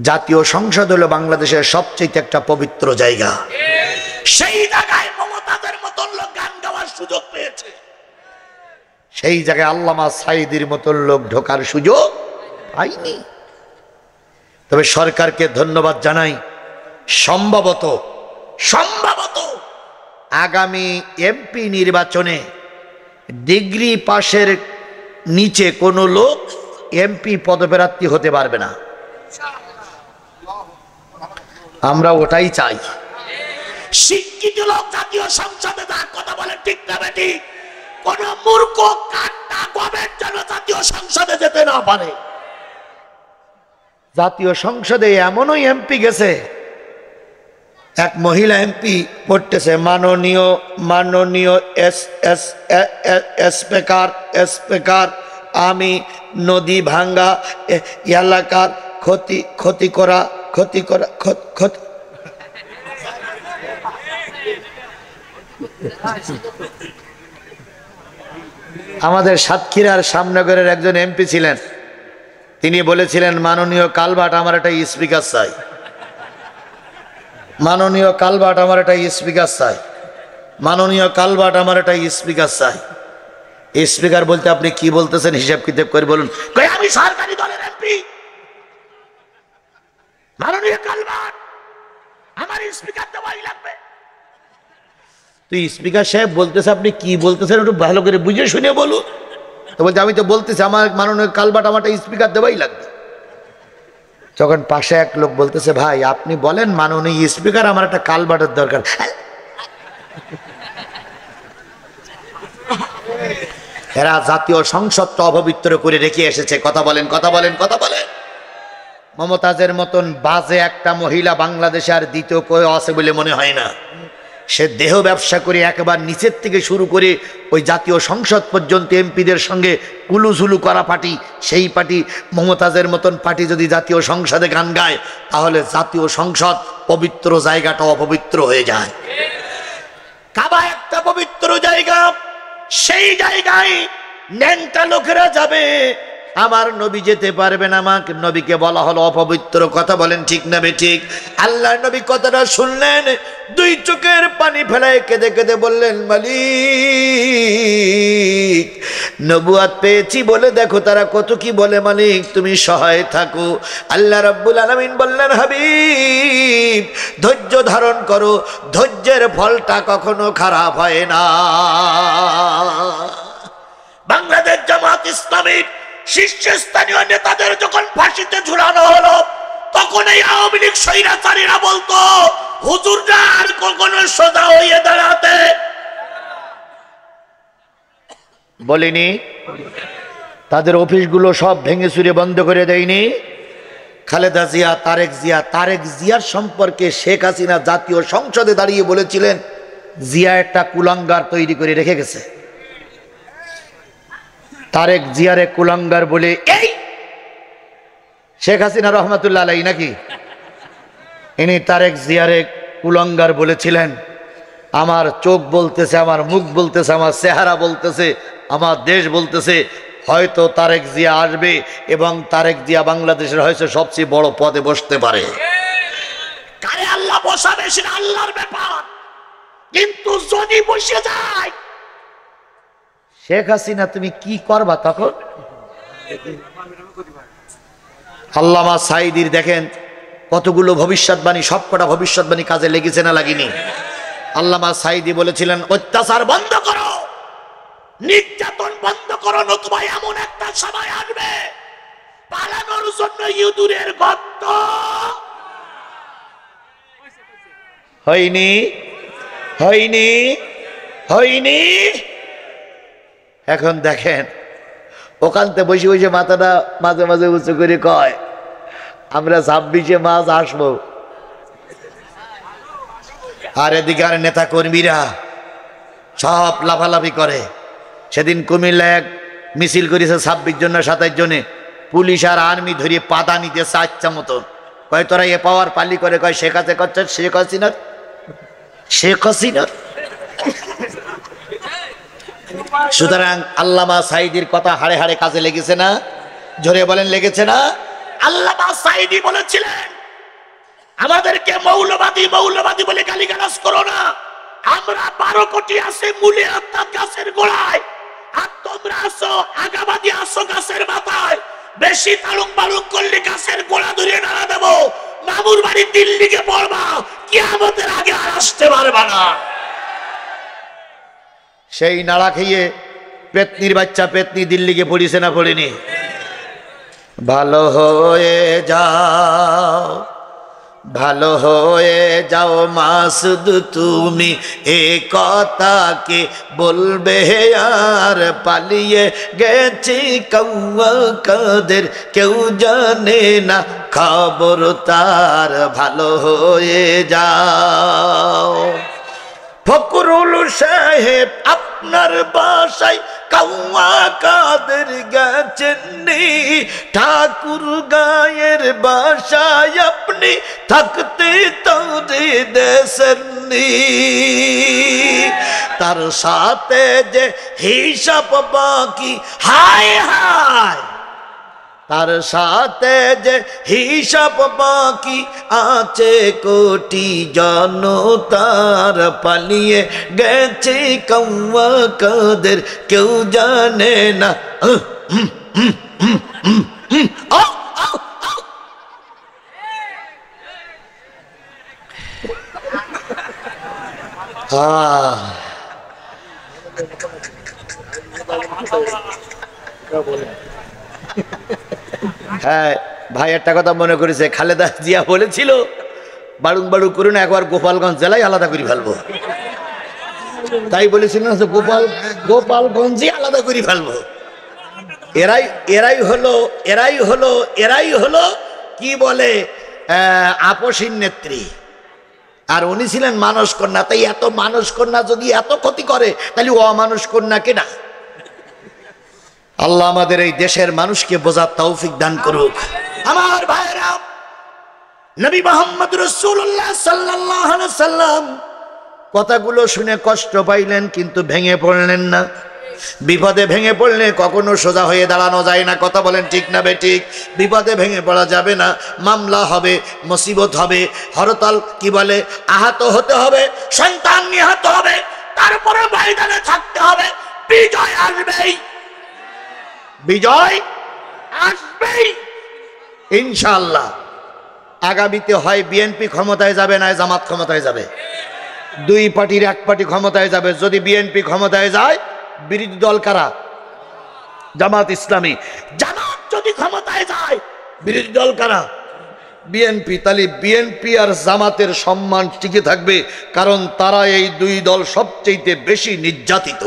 জাতীয় সংসদ হলো বাংলাদেশের সবচেয়ে একটা পবিত্র জায়গা। সেই জায়গায় মমতাজের মতন লোক গান গাওয়ার সুযোগ পেয়েছে, সেই জায়গায় আল্লামা সাঈদীর মতন লোক ঢোকার সুযোগ পায়নি। তবে সরকারকে ধন্যবাদ জানাই, সম্ভবত আগামী এমপি নির্বাচনে ডিগ্রি পাশের নিচে কোনো লোক এমপি পদপ্রার্থী হতে পারবে না। আমরা ওটাই চাই, শিক্ষিত লোক জাতীয় সংসদে যাক। কথা বলেন ঠিক না বেটি? কোন মূর্খ কান্না গবের জন্য জাতীয় সংসদে যেতে না পারে। জাতীয় সংসদে এমনও এমপি গেছে, এক মহিলা এমপি পড়তেছে, মাননীয় স্পিকার, আমি নদী ভাঙ্গা এলাকার ক্ষতি করা আমাদের সাতক্ষীরার শ্যামনগরের একজন এমপি ছিলেন, তিনি বলেছিলেন, মাননীয় কালভার্ট আমার একটা স্পিকার চাই, মাননীয় কালভার্ট আমার একটা স্পিকার চাই, মাননীয় কালভার্ট আমার একটা স্পিকার চাই। স্পিকার বলতে আপনি কি বলতেছেন হিসাব কিতাব করে বলুন। আমি সরকারি দলের এমপি, মাননীয় কালভার্ট আমার স্পিকার দেওয়াই লাগবে। তুই স্পিকার সাহেব বলতেছে, আপনি কি বলতেছেন একটু ভালো করে বুঝে শুনে বলুন। তো বলছে, আমি তো বলতেছি আমার মাননীয় কালভার্ট আমার একটা স্পিকার দেওয়াই লাগবে। তখন পাশে এক লোক বলতেছে, ভাই আপনি বলেন মাননীয় স্পিকার আমার একটা কালভার্টের দরকার। এরা জাতীয় সংসদটা অপবিত্র করে রেখে এসেছে। কথা বলেন। মমতাজের মতন বাজে একটা মহিলা বাংলাদেশে আর দ্বিতীয় কেউ আছে বলে মনে হয় না। সে দেহ ব্যবসা করে একেবারে নিচের থেকে শুরু করে ওই জাতীয় সংসদ পর্যন্ত এমপিদের সঙ্গে কুলুঝুলু করা পার্টি, সেই পার্টি মমতাজের মতন পার্টি যদি জাতীয় সংসদে গান গায়, তাহলে জাতীয় সংসদ পবিত্র জায়গাটা অপবিত্র হয়ে যায়। কাবা একটা পবিত্র জায়গা, সেই জায়গায় ন্যাংটা লোকেরা যাবে, আমার নবী যেতে পারবে না। আমাকে নবীকে বলা হলো অপবিত্র। কথা বলেন ঠিক না বেঠিক? আল্লাহর নবী কথাটা শুনলেন, দুই চোখের পানি ফেলায় কেঁদে কেঁদে বললেন, মালিক নবুয়াত পেয়েছি বলে দেখো তারা কত কি বলে, মালিক তুমি সহায় থাকো। আল্লাহ রাব্বুল আলামিন বললেন, হাবিব ধৈর্য ধারণ করো, ধৈর্যের ফলটা কখনো খারাপ হয় না। বাংলাদেশ জামাত ইসলামী শীর্ষস্থানীয় নেতাদের যখন ফাঁসিতে ঝুলানো হলো, তখন এই আওয়ামী লীগ স্বৈরাচারীরা বলতো, হুজুররা আর কখনো সোজা হয়ে দাঁড়াতে বলেনি। তাদের অফিসগুলো সব ভেঙে চুরে বন্ধ করে দেয়নি। খালেদা জিয়া, তারেক জিয়ার সম্পর্কে শেখ হাসিনা জাতীয় সংসদে দাঁড়িয়ে বলেছিলেন, জিয়া একটা কুলাঙ্গার তৈরি করে রেখে গেছে। তারেক জিয়ারে কুলাঙ্গার বলে এই শেখ হাসিনা রহমাতুল্লাহ আলাইহি নাকি? ইনি তারেক জিয়ারে কুলঙ্গার বলেছিলেন। আমার চোখ বলতেছে, আমার মুখ বলতেছে, আমার চেহারা বলতেছে, আমার দেশ বলতেছে হয়তো তারেক জিয়া আসবে এবং তারেক জিয়া বাংলাদেশের হয়তো সবচেয়ে বড় পদে বসতে পারে। কারে আল্লাহ বসাবে সেটা আল্লাহর ব্যাপার, কিন্তু যদি বসে যায় শেখ হাসিনা তুমি কি করবা তখন? আল্লামা সাঈদীর দেখেন কতগুলো ভবিষ্যৎবাণী, সবকটা ভবিষ্যৎবাণী কাজে লেগেছে না লাগেনি? আল্লামা সাঈদী বলেছিলেন অত্যাচার বন্ধ করো, নির্যাতন বন্ধ করো, নতুবা এমন একটা সময় আসবে পালানোর জন্য ইঁদুরের গর্ত হয়নি, হয়নি, হয়নি। এখন দেখেন ওখানতে বসে বসে মাথাটা মাঝে মাঝে উঁচু করে কয় আমরা 26শে মার্চ আসবো, আর এদিকে আর নেতা কর্মীরা সব লাফালাফি করে। সেদিন কুমিল্লা এক মিছিল করেছে 26 জন না 27 জনে, পুলিশ আর আর্মি ধরিয়ে পাতা নিতেছে আচ্ছা মতন। কয় তোরা এ পাওয়ার পালি করে, কয় শেখ হাসিনা করছে, শেখ হাসিনার, শেখ হাসিনার। সুতরাং আল্লামা সাঈদীর কথা হাড়ে হাড়ে কাজে লেগেছে না? জোরে বলেন লেগেছে না? আল্লামা সাঈদী বলেছিলেন আমাদেরকে মৌলবাদী মৌলবাদী বলে গালিগালাজ করো না, আমরা 12 কোটি আছে মূলে অর্থাৎ গাছের গোড়ায়, আর তোমরা আসো আগাবাদী, আসো গাছের মাথায়। বেশি তালুক বালুক করলে গাছের গোড়া ধরে নাড়া দেবো, মামুর বাড়ি দিল্লিকে পড়বা, কিয়ামতের আগে আর আসতে পারবা না। সেই নাড়া খেয়ে পেতনির বাচ্চা পেতনি দিল্লিকে পড়িছে না পড়েনি? ভালো হয়ে যাও, ভালো হয়ে যাও মাসুদ তুমি, এ কথাকে বলবে আর পালিয়ে গেছি কৌয়া কাদের, কেউ জানে না খবর তার, ভালো হয়ে যাও। ফকরুল সাহেব আপনার বাসায় কৌয়া কাদের গেছেননি, ঠাকুর গায়ের বাসায় আপনি থাকতে তারে দেশেননি, তার সাথে যে হিসাব বাকি, হায় হায়, তার সাথে যে হিসাব বাকি আছে কোটি জনতার, পালিয়ে গেছে কৌয়া কাদের, কেউ জানে না। হ্যাঁ ভাই, একটা কথা মনে করেছে, খালেদা জিয়া বলেছিল বাড়ুং বাড়ু করুন একবার গোপালগঞ্জ জেলায় আলাদা করে ফেলবো, তাই বলেছিল না, গোপালগঞ্জে আলাদা করে ফেলবো। এরাই হলো কি বলে আপসীন নেত্রী, আর উনি ছিলেন মানস কন্যা। তাই এত মানস কন্যা যদি এত ক্ষতি করে তাহলে অমানুষ কন্যা কেনা। আল্লাহ আমাদের এই দেশের মানুষকে বোঝার তৌফিক দান করুক। আমার ভাইরা, নবী মুহাম্মদ রাসূলুল্লাহ সাল্লাল্লাহু আলাইহি সাল্লাম কথাগুলো শুনে কষ্ট পাইলেন কিন্তু ভেঙে পড়লেন না। বিপদে ভেঙে পড়লে কখনো সোজা হয়ে দাঁড়ানো যায় না, কথা বলেন ঠিক না বেঠিক? বিপদে ভেঙে পড়া যাবে না, মামলা হবে, মুসিবত হবে, হরতাল কি বলে আহত হতে হবে, সন্তান নিহত হবে, তারপরে ময়দানে থাকতে হবে। বিজয় আসবেই, বিজয় আসবেই ইনশাআল্লাহ। আগামীতে হয় বিএনপি ক্ষমতায় যাবে, না জামাত ক্ষমতায় যাবে। দুই পার্টির এক পার্টি ক্ষমতায় যাবে। যদি বিএনপি ক্ষমতায় যায়, বিরোধী দল কারা? জামাত ইসলামী। জামাত যদি ক্ষমতায় যায়, বিরোধী দল কারা? বিএনপি। তাহলে বিএনপি আর জামাতের সম্মান টিকে থাকবে, কারণ তারা এই দুই দল সবচেয়ে বেশি নির্যাতিত।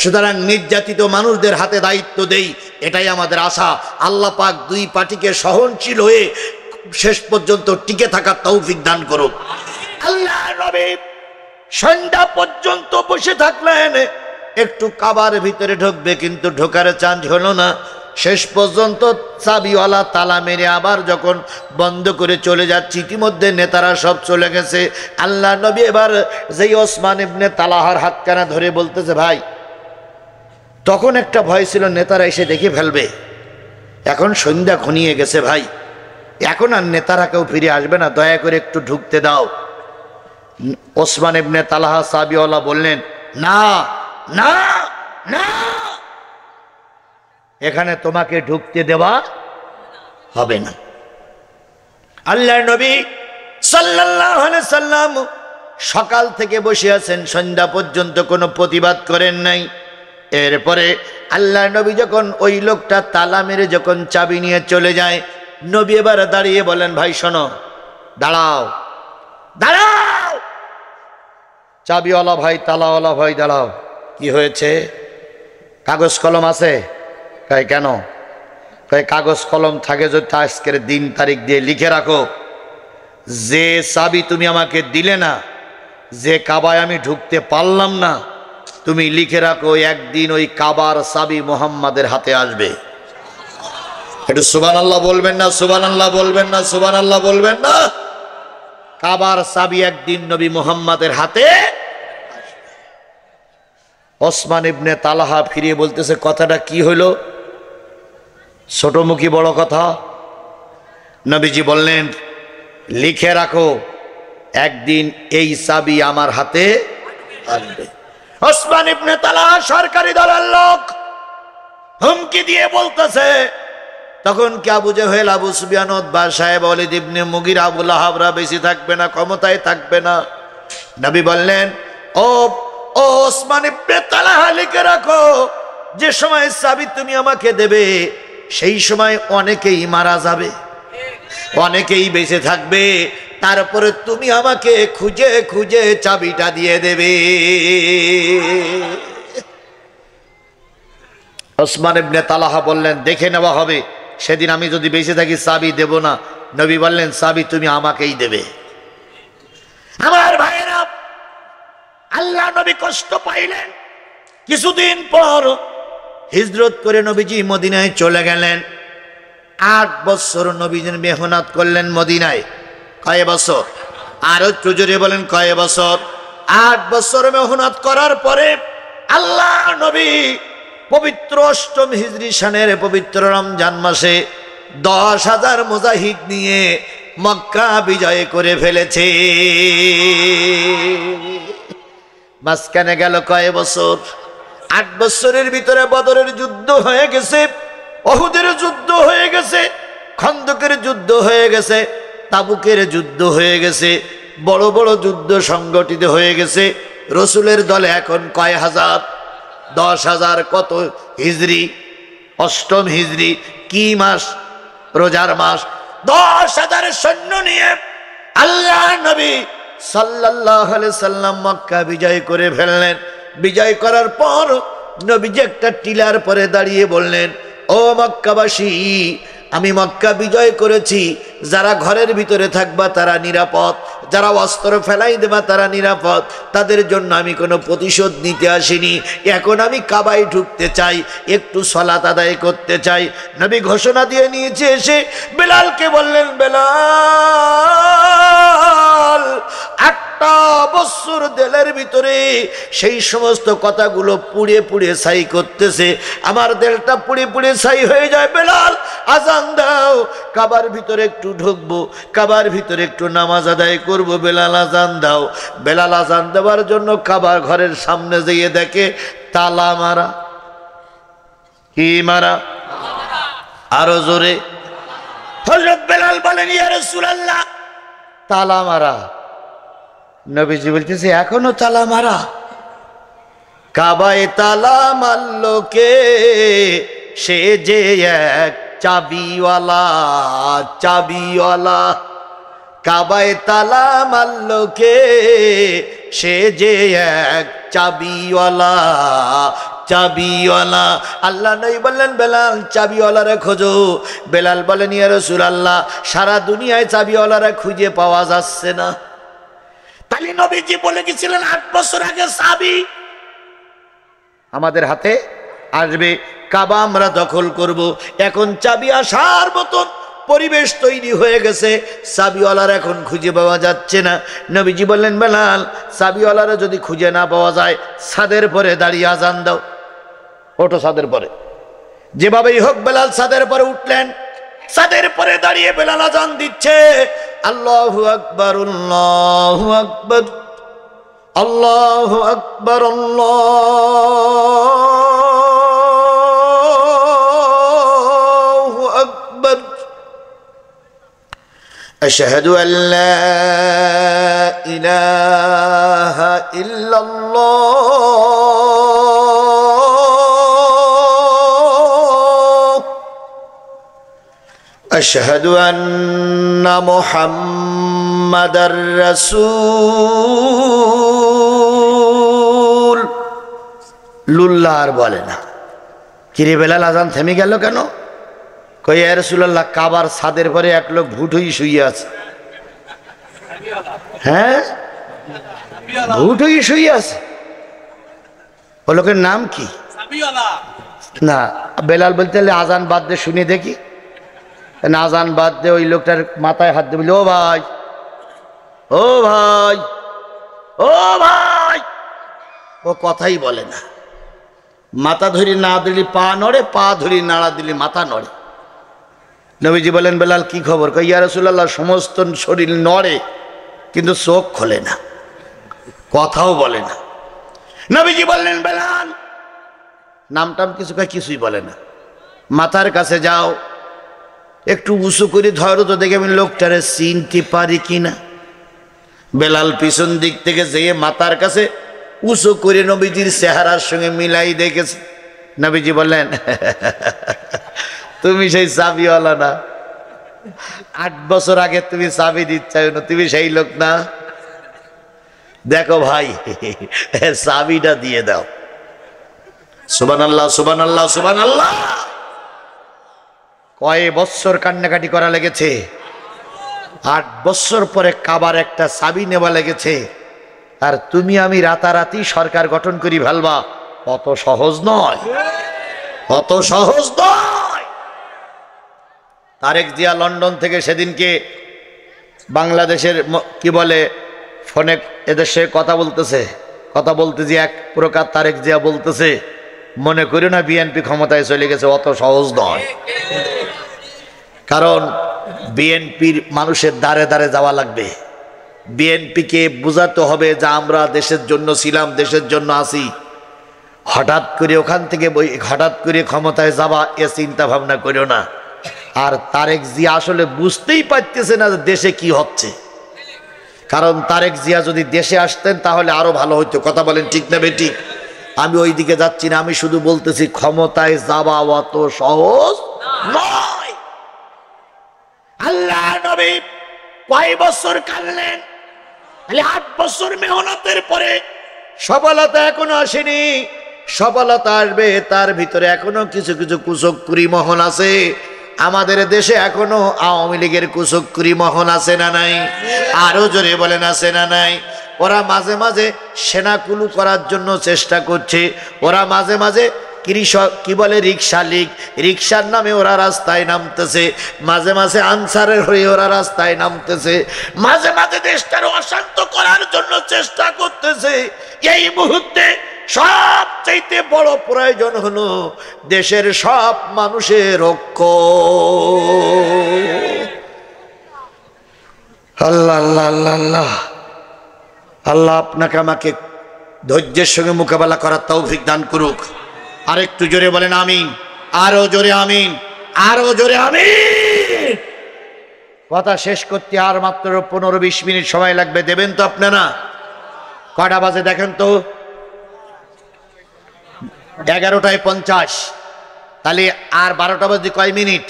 সুতরাং নির্যাতিত মানুষদের হাতে দায়িত্ব দেই, এটাই আমাদের আশা। আল্লাহ পাক দুই পার্টিকে সহনশীল হয়ে শেষ পর্যন্ত টিকে থাকার তৌফিক দান করুক। আল্লাহ নবী সন্ধ্যা পর্যন্ত বসে থাকলেন, একটু কাবার ভিতরে ঢুকবে কিন্তু ঢোকার চান্স হলো না। শেষ পর্যন্ত চাবিওয়ালা তালা মেরে আবার যখন বন্ধ করে চলে যাচ্ছে, ইতিমধ্যে নেতারা সব চলে গেছে। আল্লাহ নবী এবার যেই ওসমান ইবনে তালহার হাতখানা ধরে বলতেছে, ভাই তখন একটা ভয় ছিল নেতারা এসে দেখে ফেলবে, এখন সন্ধ্যা ঘনিয়ে গেছে ভাই, এখন আর নেতারা কেউ ফিরে আসবে না, দয়া করে একটু ঢুকতে দাও। ওসমান ইবনে তালহা চাবিওয়ালা বললেন, না না না, এখানে তোমাকে ঢুকতে দেওয়া হবে না। আল্লাহর নবী সাল্লাল্লাহু আলাইহি সাল্লাম সকাল থেকে বসে আছেন, সন্ধ্যা পর্যন্ত কোনো প্রতিবাদ করেন নাই। এরপরে আল্লাহর নবী যখন ওই লোকটা তালা মেরে যখন চাবি নিয়ে চলে যায়, নবী এবার দাঁড়িয়ে বলেন, ভাই শোনো, দাঁড়াও দাঁড়াও। চাবিওয়ালা ভাই, তালাওয়ালা ভাই দাঁড়াও। কি হয়েছে? কাগজ কলম আছে? কয় কেন? কয় কাগজ কলম থাকে যদি আজকের দিন তারিখ দিয়ে লিখে রাখো, যে চাবি তুমি আমাকে দিলে না, যে কাবায় আমি ঢুকতে পারলাম না, তুমি লিখে রাখো একদিন ওই কাবার চাবি মুহাম্মাদের হাতে আসবে। একটু সুবহানাল্লাহ বলবেন না? সুবহানাল্লাহ বলবেন না? সুবহানাল্লাহ বলবেন না? কাবার চাবি একদিন নবী মুহাম্মাদের হাতে। ওসমান ইবনে তালহা ফিরিয়ে বলতেছে, কথাটা কি হইল? ছোট মুখী বড় কথা। নবীজি বললেন, লিখে রাখো একদিন এই চাবি আমার হাতে আসবে। ওসমান ইবনে তালহা সরকারি দলের লোক, হুমকি দিয়ে বলতেছে। তখন কি আবু জেহেল, আবু সুফিয়ান, উতবা সাহেব, ওয়ালিদ ইবনে মুগিরা, আবু লাহাবরা বেশি থাকবে না, ক্ষমতায় থাকবে না। নবী বললেন, ও ওসমান ইবনে তালহা লিখে রাখো, যে সময় চাবি তুমি আমাকে দেবে সেই সময় অনেকেই মারা যাবে, অনেকেই বেঁচে থাকবে, তারপরে তুমি আমাকে খুঁজে খুঁজে চাবিটা দিয়ে দেবে। ওসমান ইবনে তালহা বললেন, দেখে নেওয়া হবে, সেদিন আমি যদি বেঁচে থাকি চাবি দেব না। নবী বললেন, চাবি তুমি আমাকেই দেবে। আমার ভাইয়েরা, আল্লাহ নবী কষ্ট পাইলেন। কিছুদিন পর হিজরত করে নবীজি মদিনায় চলে গেলেন। 8 বছর নবীজি মেহনত করলেন মদিনায়। কয় বছর? আরো একটু জোরে বলেন, কয় বছর? 8 বছর মেহনত করার পরে আল্লাহ নবী পবিত্র 8ম হিজরি সনের পবিত্র রমজান মাসে 10,000 মুজাহিদ নিয়ে মক্কা বিজয় করে ফেলেছে। মাঝখানে গেল কয় বছর? 8 বছরের ভিতরে বদরের যুদ্ধ হয়ে গেছে, উহুদের যুদ্ধ হয়ে গেছে, খন্দকের যুদ্ধ হয়ে গেছে, তাবুকের যুদ্ধ হয়ে গেছে, বড় বড় যুদ্ধ সংগঠিত হয়ে গেছে। রসুলের দলে এখন কয় হাজার? 10,000। কত হিজরি? 8ম হিজরি। কি মাস? রোজার মাস। 10,000 সৈন্য নিয়ে আল্লাহ নবী সাল্লাল্লাহু আলাইহি সাল্লাম মক্কা বিজয় করে ফেললেন। বিজয় করার পর নবীজি একটা টিলার পরে দাঁড়িয়ে বললেন, ও মক্কাবাসী, আমি মক্কা বিজয় করেছি, যারা ঘরের ভিতরে থাকবা তারা নিরাপদ, যারা অস্ত্র ফেলাই দেবা তারা নিরাপদ, তাদের জন্য আমি কোনো প্রতিশোধ নিতে আসিনি। এখন আমি কাবায় ঢুকতে চাই, একটু সালাত আদায় করতে চাই। নবী ঘোষণা দিয়ে নিয়েছে। এসে বেলালকে বললেন, বেলাল, 8টা বছর দেলের ভিতরে সেই সমস্ত কথাগুলো পুড়ে পুড়ে ছাই করতেছে, আমার দেলটা পুড়ে পুড়ে ছাই হয়ে যায়। বেলাল, আজান দাও, কাবার ভিতরে একটু ঢুকবো, কাবার ভিতরে একটু নামাজ আদায় করবো। বেলাল, আজান দাও। বেলাল আজান দেওয়ার জন্য কাবার ঘরের সামনে যেয়ে দেখে তালা মারা। কি মারা? আরো জোরে। হযরত বেলাল বলেন, ইয়া রাসূলুল্লাহ, তালা মারা। নবীজি বলতেছে, এখনো তালা মারা? কাবায় তালা মারলো কে? সে যে এক চাবিওয়ালা, চাবিওয়ালা। কাবায় তালা মারলো কে? সে যে এক চাবিওয়ালা, চাবিওয়ালা। আল্লাহ নবী বললেন, বেলাল, চাবিওয়ালারা খোঁজো। বেলাল বলেন, ইয়া রাসূলুল্লাহ, সারা দুনিয়ায় চাবিওয়ালারা খুঁজে পাওয়া যাচ্ছে না। তাহলে নবীজি বলে গেছিলেন 8 বছর আগে চাবি আমাদের হাতে আসবে, কাবা আমরা দখল করব। এখন চাবি আসার মতন পরিবেশ তৈরি হয়ে গেছে, চাবিওয়ালার এখন খুঁজে পাওয়া যাচ্ছে না। নবীজি বললেন, বেলাল চাবিওয়ালারা যদি খুঁজে না পাওয়া যায়, ছাদের পরে দাঁড়িয়ে আজান দাও। ওঠো ছাদের পরে। যেভাবেই হোক বেলাল ছাদের পরে উঠলেন। ছাদের পরে দাঁড়িয়ে বেলাল আজান দিচ্ছে, আল্লাহু আকবার, আল্লাহু আকবার, আল্লাহু আকবার, আল্লাহু আকবার, আশহাদু আল্লা ইলাহা ইল্লাল্লাহ, আশহাদু আন্না মুহাম্মাদার রাসূল লুল্লাহ। আর বলে না, কিরে বেলাল আজান থেমে গেল কেন? কই ইয়া রাসূলুল্লাহ, কাবার ছাদের পরে এক লোক ভূত হয়ে শুয়ে আছে। হ্যাঁ, ভূত হয়ে শুয়ে আছে। ও লোকের নাম কি? না, বেলাল বলতে আজান বাদ দে, শুনে দেখি। আজান বাদ দে, ওই লোকটার মাথায় হাত দিয়ে বলি, ও ভাই, ও ভাই, ও ভাই। ও কথাই বলে না। মাথা ধরি না দিলি পা নড়ে, পা ধরি নাড়া দিলি মাথা নড়ে। নবীজি বলেন, বেলাল কি খবর? কই ইয়া রাসূলুল্লাহ, সমস্ত শরীর নড়ে কিন্তু চোখ খোলে না, কথাও বলে না। নবীজি বললেন, বেলাল নামটাম কিছুই বলে না, মাথার কাছে যাও, একটু উঁচু করে ধরো তো দেখে আমি লোকটারে চিনতে পারি কিনা। বেলাল পিছন দিক থেকে যেয়ে মাথার কাছে উঁচু করে নবীজির চেহারার সঙ্গে মিলাই দেখেছে। নবীজি বললেন, তুমি সেই চাবিওয়ালা না? 8 বছর আগে তুমি চাবি দিচ্ছাই না, তুমি সেই লোক না? দেখো ভাই, চাবিটা দিয়ে দাও। সুবহানাল্লাহ, সুবহানাল্লাহ, সুবহানাল্লাহ। কয় বছর কান্নাকাটি করা লেগেছে, 8 বছর পরে কাবার একটা চাবি নেওয়া লেগেছে। আর তুমি আমি রাতারাতি সরকার গঠন করি ফেলবা, অত সহজ নয়, অত সহজ নয়। তারেক জিয়া লন্ডন থেকে সেদিনকে বাংলাদেশের কি বলে ফোনে এদেশে কথা বলতে যে এক প্রকার তারেক জিয়া বলতেছে, মনে করি না বিএনপি ক্ষমতায় চলে গেছে, অত সহজ নয়। কারণ বিএনপির মানুষের দ্বারে দ্বারে যাওয়া লাগবে। বিএনপিকে বোঝাতে হবে যে আমরা দেশের জন্য ছিলাম, দেশের জন্য আছি। হঠাৎ করে ওখান থেকে হঠাৎ করে ক্ষমতায় যাওয়া এ চিন্তা ভাবনা করিও না। আর তারেক জিয়া আসলে বুঝতেই পারতেছে না যে দেশে কি হচ্ছে। কারণ তারেক জিয়া যদি দেশে আসতেন তাহলে আরো ভালো হইতো। কথা বলেন ঠিক না বেঠিক? আমি ওই দিকে যাচ্ছি না, আমি শুধু বলতেছি ক্ষমতায় যাওয়া অত সহজ নয়। আল্লাহ নবী কয় বছর কাঁদলেন? 8 বছর মেহনতের পরে সফলতা এখনো আসেনি। সফলতা আসবে, তার ভিতরে এখনো কিছু কিছু কুচক্কুরি মহল আছে। আমাদের দেশে এখনো আওয়ামী লীগের কুচক্কুরি মহল আছে না নাই? আরো জোরে বলেন, আছে না নাই? ওরা মাঝে মাঝে সেনাকুলু করার জন্য চেষ্টা করছে। ওরা মাঝে মাঝে কৃষক কি বলে রিক্সা লীগ, রিক্সার নামে ওরা রাস্তায় নামতেছে। মাঝে মাঝে আনসারের হয়ে ওরা রাস্তায় নামতেছে। মাঝে মাঝে দেশটার অশান্ত করার জন্য চেষ্টা করতেছে। এই মুহূর্তে সবচাইতে বড় প্রয়োজন হলো দেশের সব মানুষের ঐক্য। আল্লাহ আল্লাহ আল্লাহ আল্লাহ আল্লাহ আপনাকে আমাকে ধৈর্যের সঙ্গে মোকাবেলা করার তৌফিক দান করুক। আরেকটু জোরে বলেন আমিন, আরো জোরে আমিন, আরো জোরে আমিন। কথা শেষ করতে আর মাত্র 15-20 মিনিট সময় লাগবে। দেবেন তো আপনারা? কটা বাজে দেখেন তো? 11:50। তাহলে আর 12টা বাজে কয় মিনিট?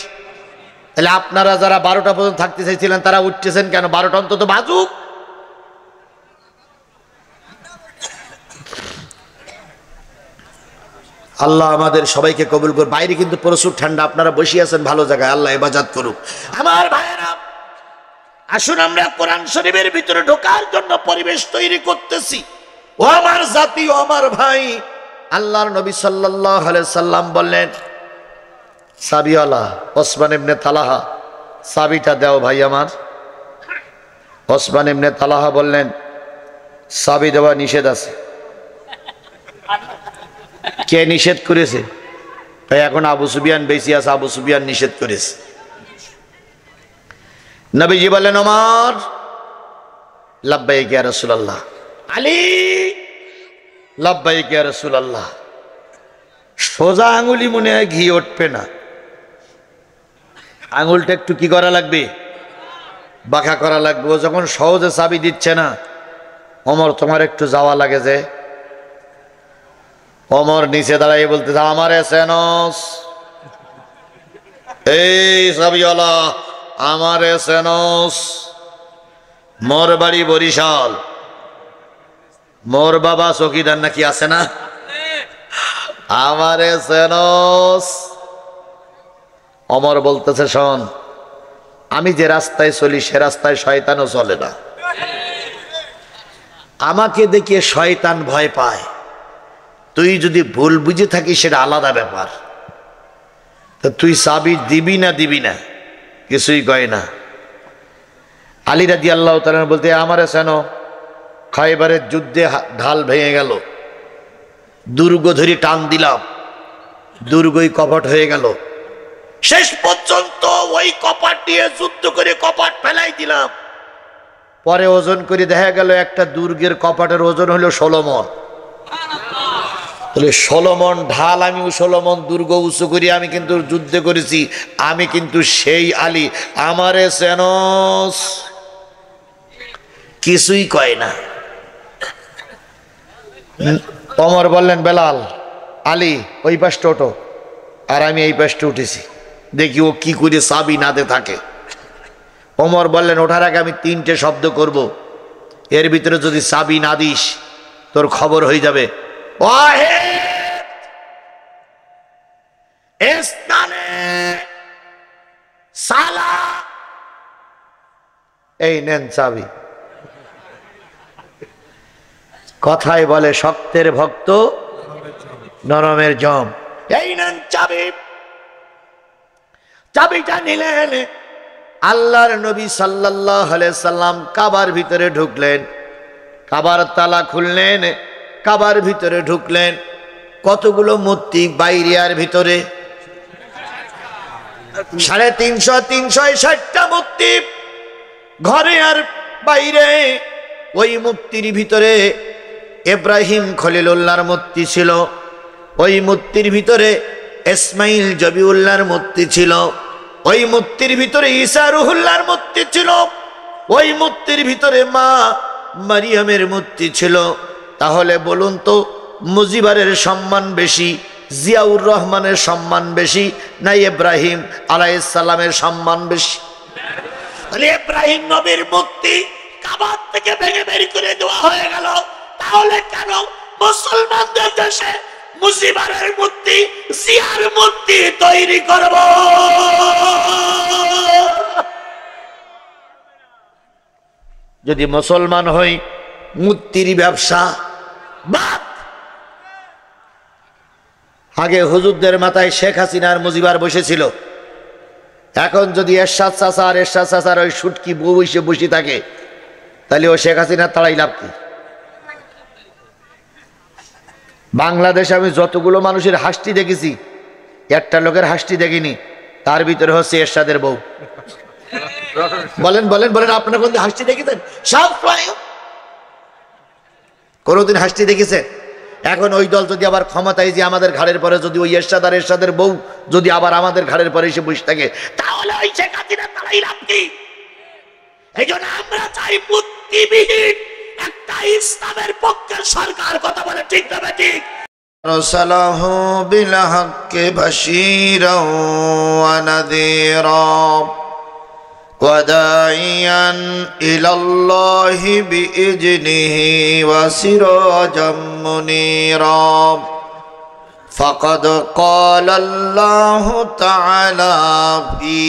তাহলে আপনারা যারা 12টা পর্যন্ত থাকতে চাইছিলেন তারা উঠতেছেন কেন? 12টা অন্তত বাজুক। আল্লাহ আমাদের সবাইকে কবুল করুক। বাইরে কিন্তু প্রচুর ঠান্ডা, আপনারা বসে আছেন ভালো জায়গায়, আল্লাহ ইবাদত করুক। আমার ভাইয়েরা, আসুন আমরা কোরআন শরীফের ভিতরে ঢোকার জন্য পরিবেশ তৈরি করতেছি। ও আমার জাতি, ও আমার ভাই, আল্লাহর নবী সাল্লাল্লাহু আলাইহি সাল্লাম বললেন, সাবিওয়ালা ওসমান ইবনে তালহা, চাবিটা দাও ভাই আমার। ওসমান ইবনে তালহা বললেন, চাবি দেওয়া নিষেধ আছে। কে নিষেধ করেছে? তাই এখন আবু সুফিয়ান বেশি আছে, আবু সুফিয়ান নিষেধ করেছে। নবীজি বললেন, ওমর। লাব্বাইক ইয়া রাসূলুল্লাহ। আলী, লাব্বাইক ইয়া রাসূলুল্লাহ। সোজা আঙুলি মনে হয় ঘি উঠবে না, আঙুলটা একটু কি করা লাগবে? বাঁকা করা লাগবে। ও যখন সহজে চাবি দিচ্ছে না, ওমর তোমার একটু যাওয়া লাগে যে। ওমর নিচে দাঁড়াই বলতেছে, আমারে চেনস? এই চাবিওয়ালা, আমারে চেনস? মোর বাড়ি বরিশাল, মোর বাবা চৌকিদার নাকি আছে না? আমারে চেনস? ওমর বলতেছে, শোন, আমি যে রাস্তায় চলি সে রাস্তায় শয়তানও চলে না। আমাকে দেখিয়ে শয়তান ভয় পায়, তুই যদি ভুল বুঝে থাকিস সেটা আলাদা ব্যাপার। তা তুই চাবি দিবি না দিবি না? কিছুই কয় না। আলী রাদিয়াল্লাহু তাআলা বলতে, আমারে চেনো? খায়বারের যুদ্ধে ঢাল ভেঙে গেল, দুর্গ ধরে টান দিলাম, দুর্গই কপট হয়ে গেল। শেষ পর্যন্ত ওই কপাট দিয়ে যুদ্ধ করে কপাট ফেলাই দিলাম। পরে ওজন করে দেখা গেল একটা দুর্গের কপাটের ওজন হলো 16 মণ। তাহলে 16 মণ ঢাল, আমি 16 মণ দুর্গ উঁচু করি, আমি কিন্তু যুদ্ধে করেছি, আমি কিন্তু সেই আলী। আমারে চেনস? কিছুই কয় না। ওমর বললেন, বেলাল, আলী ওই পাশটা ওঠো। আর আমি এই পাশটা উঠেছি, দেখি ও কি করে চাবি নাতে থাকে। ওমর বললেন, ওঠার আগে আমি 3টে শব্দ করব, এর ভিতরে যদি চাবি না দিস তোর খবর হয়ে যাবে। ওয়াহিদ, ইসনানে, সালা। এই নেন চাবি। কথায় বলে, শক্তের ভক্ত নরমের জম। এই নেন চাবি। চাবিটা নিলেন। আল্লাহর নবী সাল্লাল্লাহু আলাইহি সাল্লাম কাবার ভিতরে ঢুকলেন, কাবার তালা খুললেন, কাবার ভিতরে ঢুকলেন। কতগুলো মূর্তি বাইরে আর ভিতরে? 350-360টা মূর্তি ঘরে আর বাইরে। ওই মূর্তির ভিতরে ইব্রাহিম খলিলুল্লাহর মূর্তি ছিল, ওই মূর্তির ভিতরে ইসমাইল জবিউল্লাহর মূর্তি ছিল, ওই মূর্তির ভিতরে ঈসা রুহুল্লাহর মূর্তি ছিল, ওই মূর্তির ভিতরে মা মারিয়ামের মূর্তি ছিল। তাহলে বলুন তো, মুজিবারের সম্মান বেশি, জিয়াউর রহমানের সম্মান বেশি, না ইব্রাহিম আলাইহিস সালামের সম্মান বেশি? ইব্রাহিম নবীর মূর্তি কাবার থেকে ভেঙে বের করে দেওয়া হয়ে গেল, তাহলে কেন মুসলমানদের দেশে মুজিবারের মূর্তি, জিয়ার মূর্তি তৈরি করব? যদি মুসলমান হই, মূর্তির ব্যবসা বাদ। আগে হুজুরদের মাথায় শেখ হাসিনার মুজিবার বসেছিল, এখন যদি এরশাদ চাচা আর এরশাদ চাচার ওই সুটকি বউ বসে বসে থাকে, তাহলে ও শেখ হাসিনার তাড়াই লাভ কি? বাংলাদেশে আমি যতগুলো মানুষের হাসটি দেখেছি, একটা লোকের হাসটি দেখিনি, তার ভিতরে হচ্ছে এরশাদের বউ। বলেন বলেন বলেন, আপনারা কোনদিন হাসটি দেখেছেন? সব কোনদিন হাসটি দেখেছেন? এখন ওই দল যদি আবার ক্ষমতায় যে আমাদের ঘাড়ের পরে যদি ওই এরশাদ আর এরশাদের বউ যদি আবার আমাদের ঘাড়ের পরে এসে বসে থাকে, তাহলে ওই শেখ হাসিনার তাড়াই লাভ কি? এই জন্য আমরা চাই মূর্তিবিহীন একটা ইসলামের পক্ষে সরকার। কথা বলে ঠিক তবে ঠিক। রসালাহু বিল হাক্কি বাশীরাও ওয়া নাযীরা ওয়া দাঈয়ান ইলাল্লাহি বিইজনিহি ওয়া সিরাজাম মুনীরা। فقد قال الله تعالى في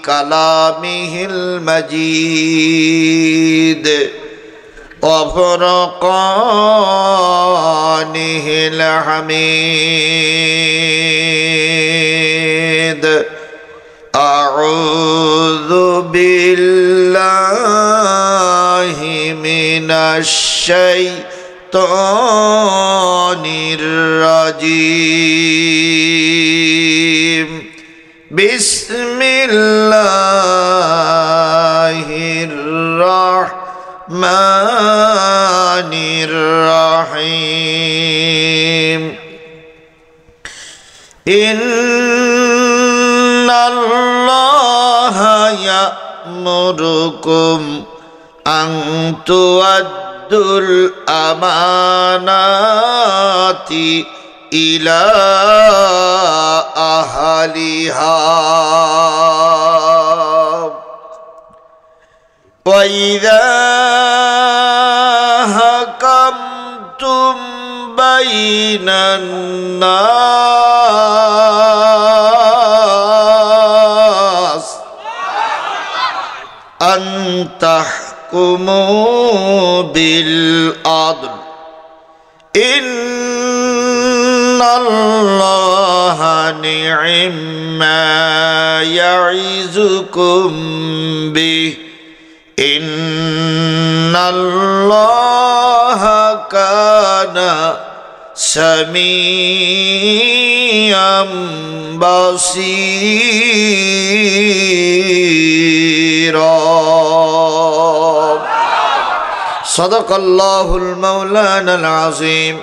كلامه المجيد وفرقانه الحميد أعوذ بالله من الشيطان الرجيم بسم الله الرحمن الرحيم إن الله يأمركم أن تؤدوا الأمانات إلى أهلها وإذا حكمتم بين الناس أن تحكموا بالعدل إن الله نعم ما يعظكم به إن الله كان سميعا بصيرا صدق الله المولانا العظيم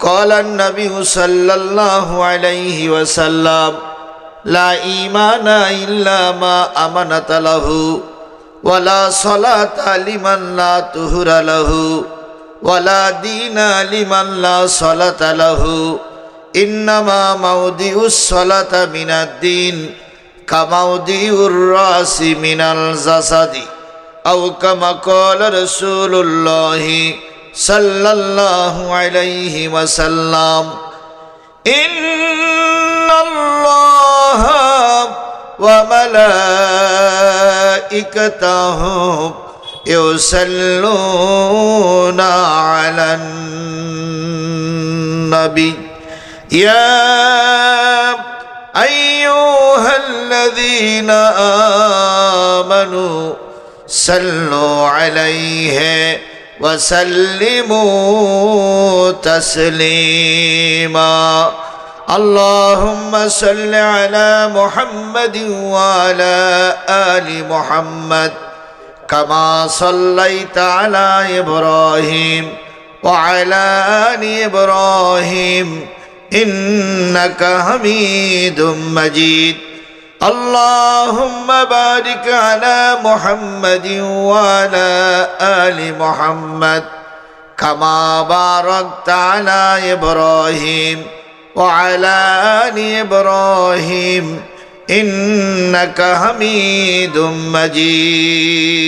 قال النبي صلى الله عليه وسلم لا إيمان إلا ما أمنت له ولا صلاة لمن لا طهر له ولا دين لمن لا صلاة له إنما موضع الصلاة من الدين كموضع الرأس من الجسد أو كما قال رسول الله صلى الله عليه وسلم إن الله وملائكته يصلون على النبي يا أيها الذين آمنوا صلوا عليه وسلموا تسليما اللهم صل على محمد وعلى آل محمد كما صليت على إبراهيم وعلى آل إبراهيم إنك حميد مجيد اللهم بارك على محمد وعلى آل محمد كما باركت على إبراهيم وعلى آل إبراهيم إنك حميد مجيد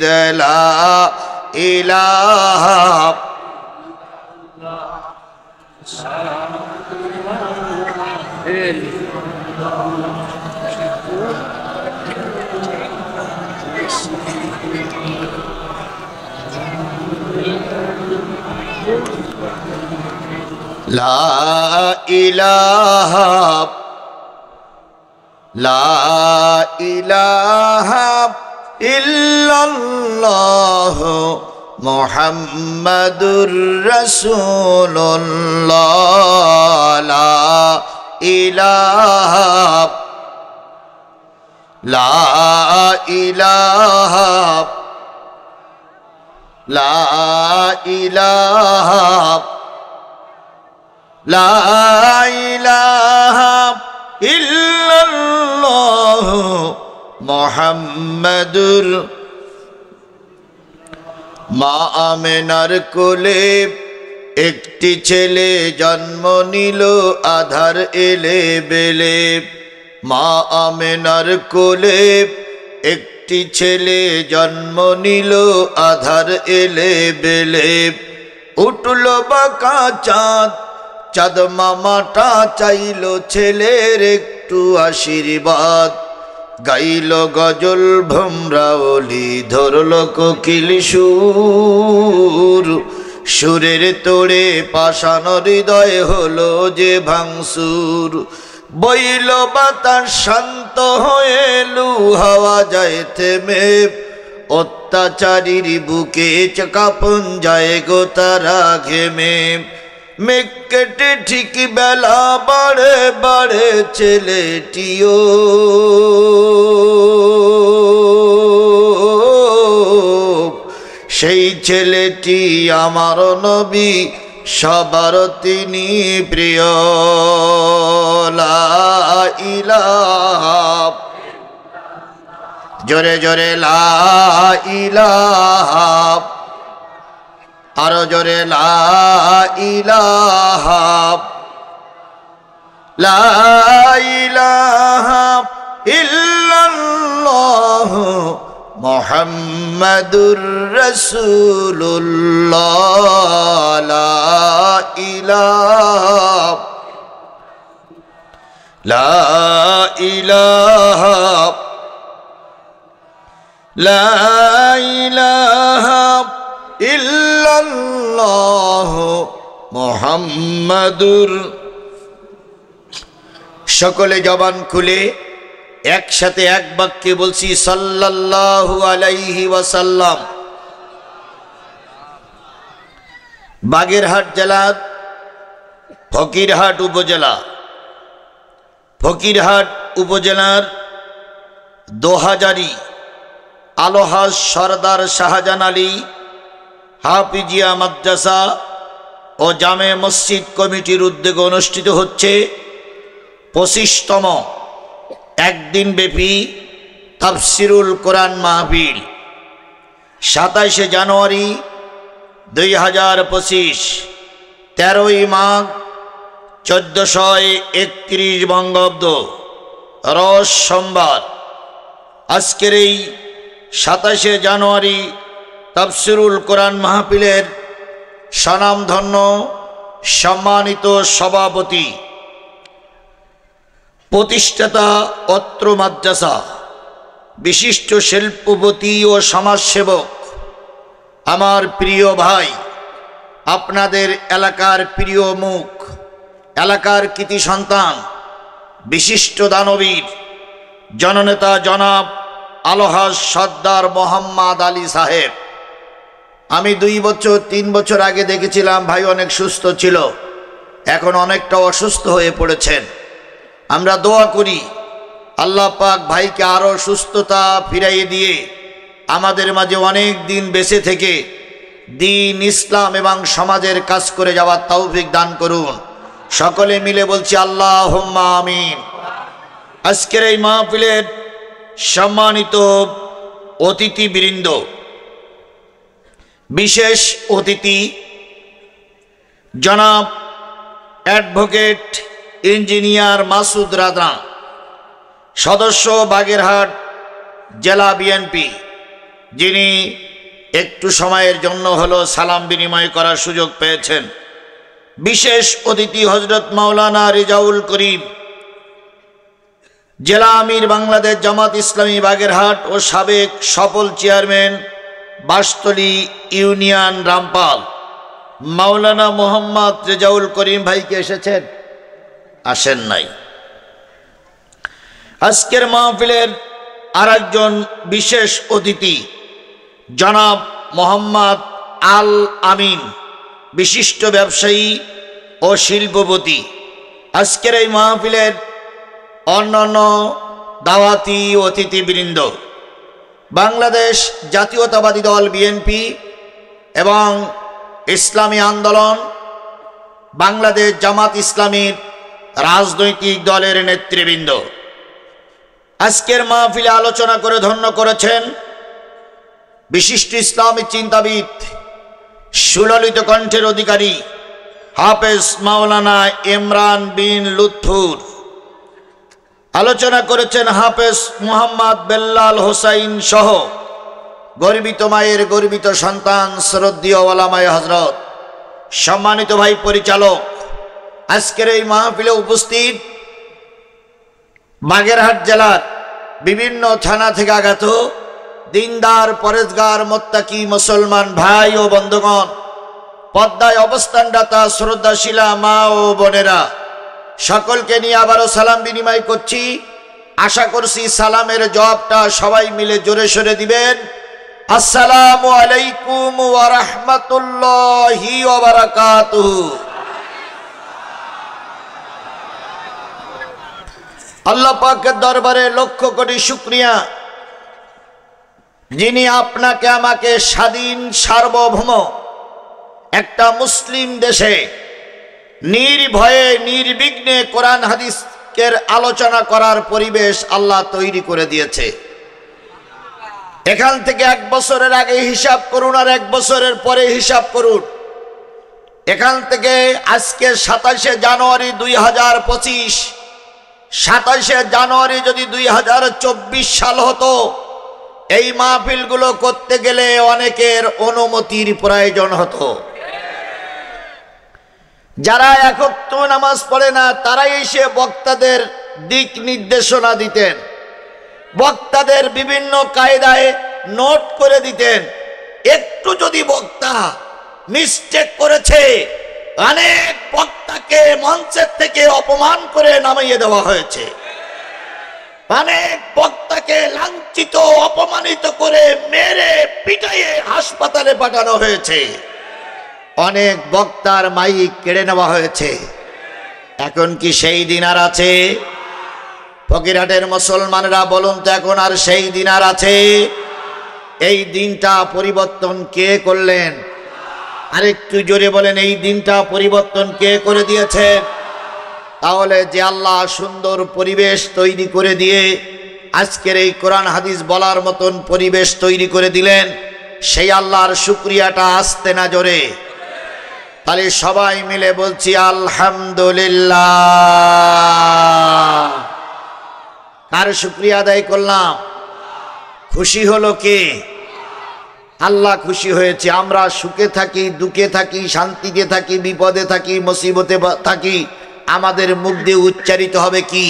لا إله لا إله إلا الله محمد رسول الله لا إله إلا الله মুহাম্মাদুর মা আমেনার কোলে একটি ছেলে জন্ম নিল আধার এলে বেলে মা আমেনার কোলে একটি ছেলে জন্ম নিল আধার এলে বেলে উঠল বাঁকা চাঁদ চাঁদ মামাটা চাইল ছেলের একটু আশীর্বাদ গাইল গজল ভোমরাওলি, ধরল কোকিল সুর, সুরের তোড়ে পাষাণ হৃদয় হলো যে ভাঙসুর। বইল বাতাস শান্ত হয়ে, লু হাওয়া যায় থেমে, অত্যাচারীর বুকে কাঁপন যায় গো তারা ঘেমে। মেঘ কেটে ঠিক বেলা বাড়ে বাড়ে, ছেলেটিও সেই ছেলেটি আমার নবী, সবার তিনি প্রিয়। লা ইলাহা, জোরে জোরে লা ইলাহা, আরো জোরে লা ইলাহা, লা ইলাহা ইল্লাল্লাহ মুহাম্মাদুর রাসূলুল্লাহ। লা ইলাহা, লা ইলাহা, লা ইলাহা ইল্লাল্লাহ মুহাম্মাদুর। সকলে জবান খুলে একসাথে এক বাক্যে বলছি সাল্লাল্লাহু আলাইহি ওয়াসাল্লাম। বাগেরহাট জেলার ফকিরহাট উপজেলা, ফকিরহাট উপজেলার দোহাজারি আলোহাজ সরদার শাহজাহান আলী হাফিজিয়া মাদ্রাসা ও জামে মসজিদ কমিটির উদ্যোগে অনুষ্ঠিত হচ্ছে 25তম একদিন ব্যাপী তাফসিরুল কোরআন মাহফিল। 27শে জানুয়ারি 2025, 13ই মাঘ 1431 বঙ্গাব্দ, রোজ সোমবার। আজকের এই 27শে জানুয়ারি তাফসিরুল কোরআন মাহফিলের স্বনামধন্য সম্মানিত সভাপতি, প্রতিষ্ঠাতা অত্র মাদ্রাসা, বিশিষ্ট শিল্পপতি ও সমাজসেবক, আমার প্রিয় ভাই, আপনাদের এলাকার প্রিয় মুখ, এলাকার কৃতি সন্তান, বিশিষ্ট দানবীর, জননেতা জনাব আলহাজ সর্দার মোহাম্মদ আলী সাহেব। আমি 2-3 বছর আগে দেখেছিলাম ভাই অনেক সুস্থ ছিল, এখন অনেকটা অসুস্থ হয়ে পড়েছেন। আমরা দোয়া করি আল্লাহ পাক ভাইকে আরও সুস্থতা ফিরাইয়ে দিয়ে আমাদের মাঝে অনেক দিন বেঁচে থেকে দ্বীন ইসলাম এবং সমাজের কাজ করে যাওয়ার তৌফিক দান করুন। সকলে মিলে বলছি আল্লাহুম্মা আমিন। আজকের এই মাহফিলের সম্মানিত অতিথিবৃন্দ, বিশেষ অতিথি জনাব অ্যাডভোকেট ইঞ্জিনিয়ার মাসুদ রানা, সদস্য বাগেরহাট জেলা বিএনপি, যিনি একটু সময়ের জন্য হলো সালাম বিনিময় করার সুযোগ পেয়েছেন। বিশেষ অতিথি হযরত মাওলানা রেজাউল করিম, জেলা আমির বাংলাদেশ জামাত ইসলামী বাগেরহাট ও সাবেক সফল চেয়ারম্যান বাসতলী ইউনিয়ন রামপাল, মাওলানা মোহাম্মদ রেজাউল করিম ভাইকে এসেছেন? আসেন নাই। আজকের মাহফিলের আরেকজন বিশেষ অতিথি জনাব মোহাম্মদ আল আমিন, বিশিষ্ট ব্যবসায়ী ও শিল্পপতি। আজকের এই মাহফিলের অন্যান্য দাওয়াতি অতিথিবৃন্দ, বাংলাদেশ জাতীয়তাবাদী দল বিএনপি এবং ইসলামী আন্দোলন বাংলাদেশ জামাত ইসলামীর রাজনৈতিক দলের নেতৃবৃন্দ, আজকের মাহফিলে আলোচনা করে ধন্য করেছেন বিশিষ্ট ইসলামী চিন্তাবিদ, সুললিত কণ্ঠের অধিকারী হাফেজ মাওলানা ইমরান বিন লুৎফুর। আলোচনা করেছেন হাফেজ মুহাম্মদ বেল্লাল হোসাইন সহ গর্বিত মায়ের গর্বিত সন্তান শ্রদ্ধেয় ওলামায়ে হযরত। সম্মানিত ভাই পরিচালক, আজকের এই মাহফিলে উপস্থিত বাগেরহাট জেলার বিভিন্ন থানা থেকে আগত দিনদার পরেজগার মোত্তাকি মুসলমান ভাই ও বন্ধুগণ, পদ্মায় অবস্থানরতা শ্রদ্ধাশীলা মা ও বোনেরা, সকলকে নিয়ে আবারও সালাম বিনিময় করছি। আশা করছি সালামের জবাবটা সবাই মিলে জোরে সোরে দিবেন। আসসালামু আলাইকুম ওয়া রাহমাতুল্লাহি ওয়া বারাকাতুহু। আল্লাহ পাকের দরবারে লক্ষ কোটি শুকরিয়া, যিনি আপনাকে আমাকে স্বাধীন সার্বভৌম একটা মুসলিম দেশে নির্ভয়ে নির্বিঘ্নে কোরআন হাদিসের আলোচনা করার পরিবেশ আল্লাহ তৈরি করে দিয়েছে। এখান থেকে 1 বছরের আগে হিসাব করুন আর 1 বছরের পরে হিসাব করুন। এখান থেকে আজকে 27শে জানুয়ারি 2025, 27শে জানুয়ারি যদি 2024 সাল হতো, এই মাহফিলগুলো করতে গেলে অনেকের অনুমতির প্রয়োজন হতো। যারা একত্র নামাজ পড়ে না তারাই এসে বক্তাদের দিক নির্দেশনা দিতেন, বক্তাদের বিভিন্ন কায়দায় নোট করে দিতেন। একটু যদি বক্তা মিস্টেক করেছে, অনেক বক্তাকে মঞ্চের থেকে অপমান করে নামিয়ে দেওয়া হয়েছে, অনেক বক্তাকে লাঞ্ছিত অপমানিত করে মেরে পিটাইয়ে হাসপাতালে পাঠানো হয়েছে, অনেক বক্তার মাইক কেড়ে নেওয়া হয়েছে। এখন কি সেই দিন আর আছে? ফকিরহাটের মুসলমানরা বলুন তো, এখন আর সেই দিন আর আছে? এই দিনটা পরিবর্তন কে করলেন? আরেকটু জোরে বলেন, এই দিনটা পরিবর্তন কে করে দিয়েছেন? তাহলে যে আল্লাহ সুন্দর পরিবেশ তৈরি করে দিয়ে আজকের এই কোরআন হাদিস বলার মতন পরিবেশ তৈরি করে দিলেন, সেই আল্লাহর শুকরিয়াটা আসতে না জোরে? তাহলে সবাই মিলে বলছি আলহামদুলিল্লাহ। কার শুকরিয়া আদায় করলাম? খুশি হলো কে? আল্লাহ খুশি হয়েছে। আমরা সুখে থাকি, দুঃখে থাকি, শান্তিতে থাকি, বিপদে থাকি, মুসিবতে থাকি, আমাদের মুখ দিয়ে উচ্চারিত হবে কি?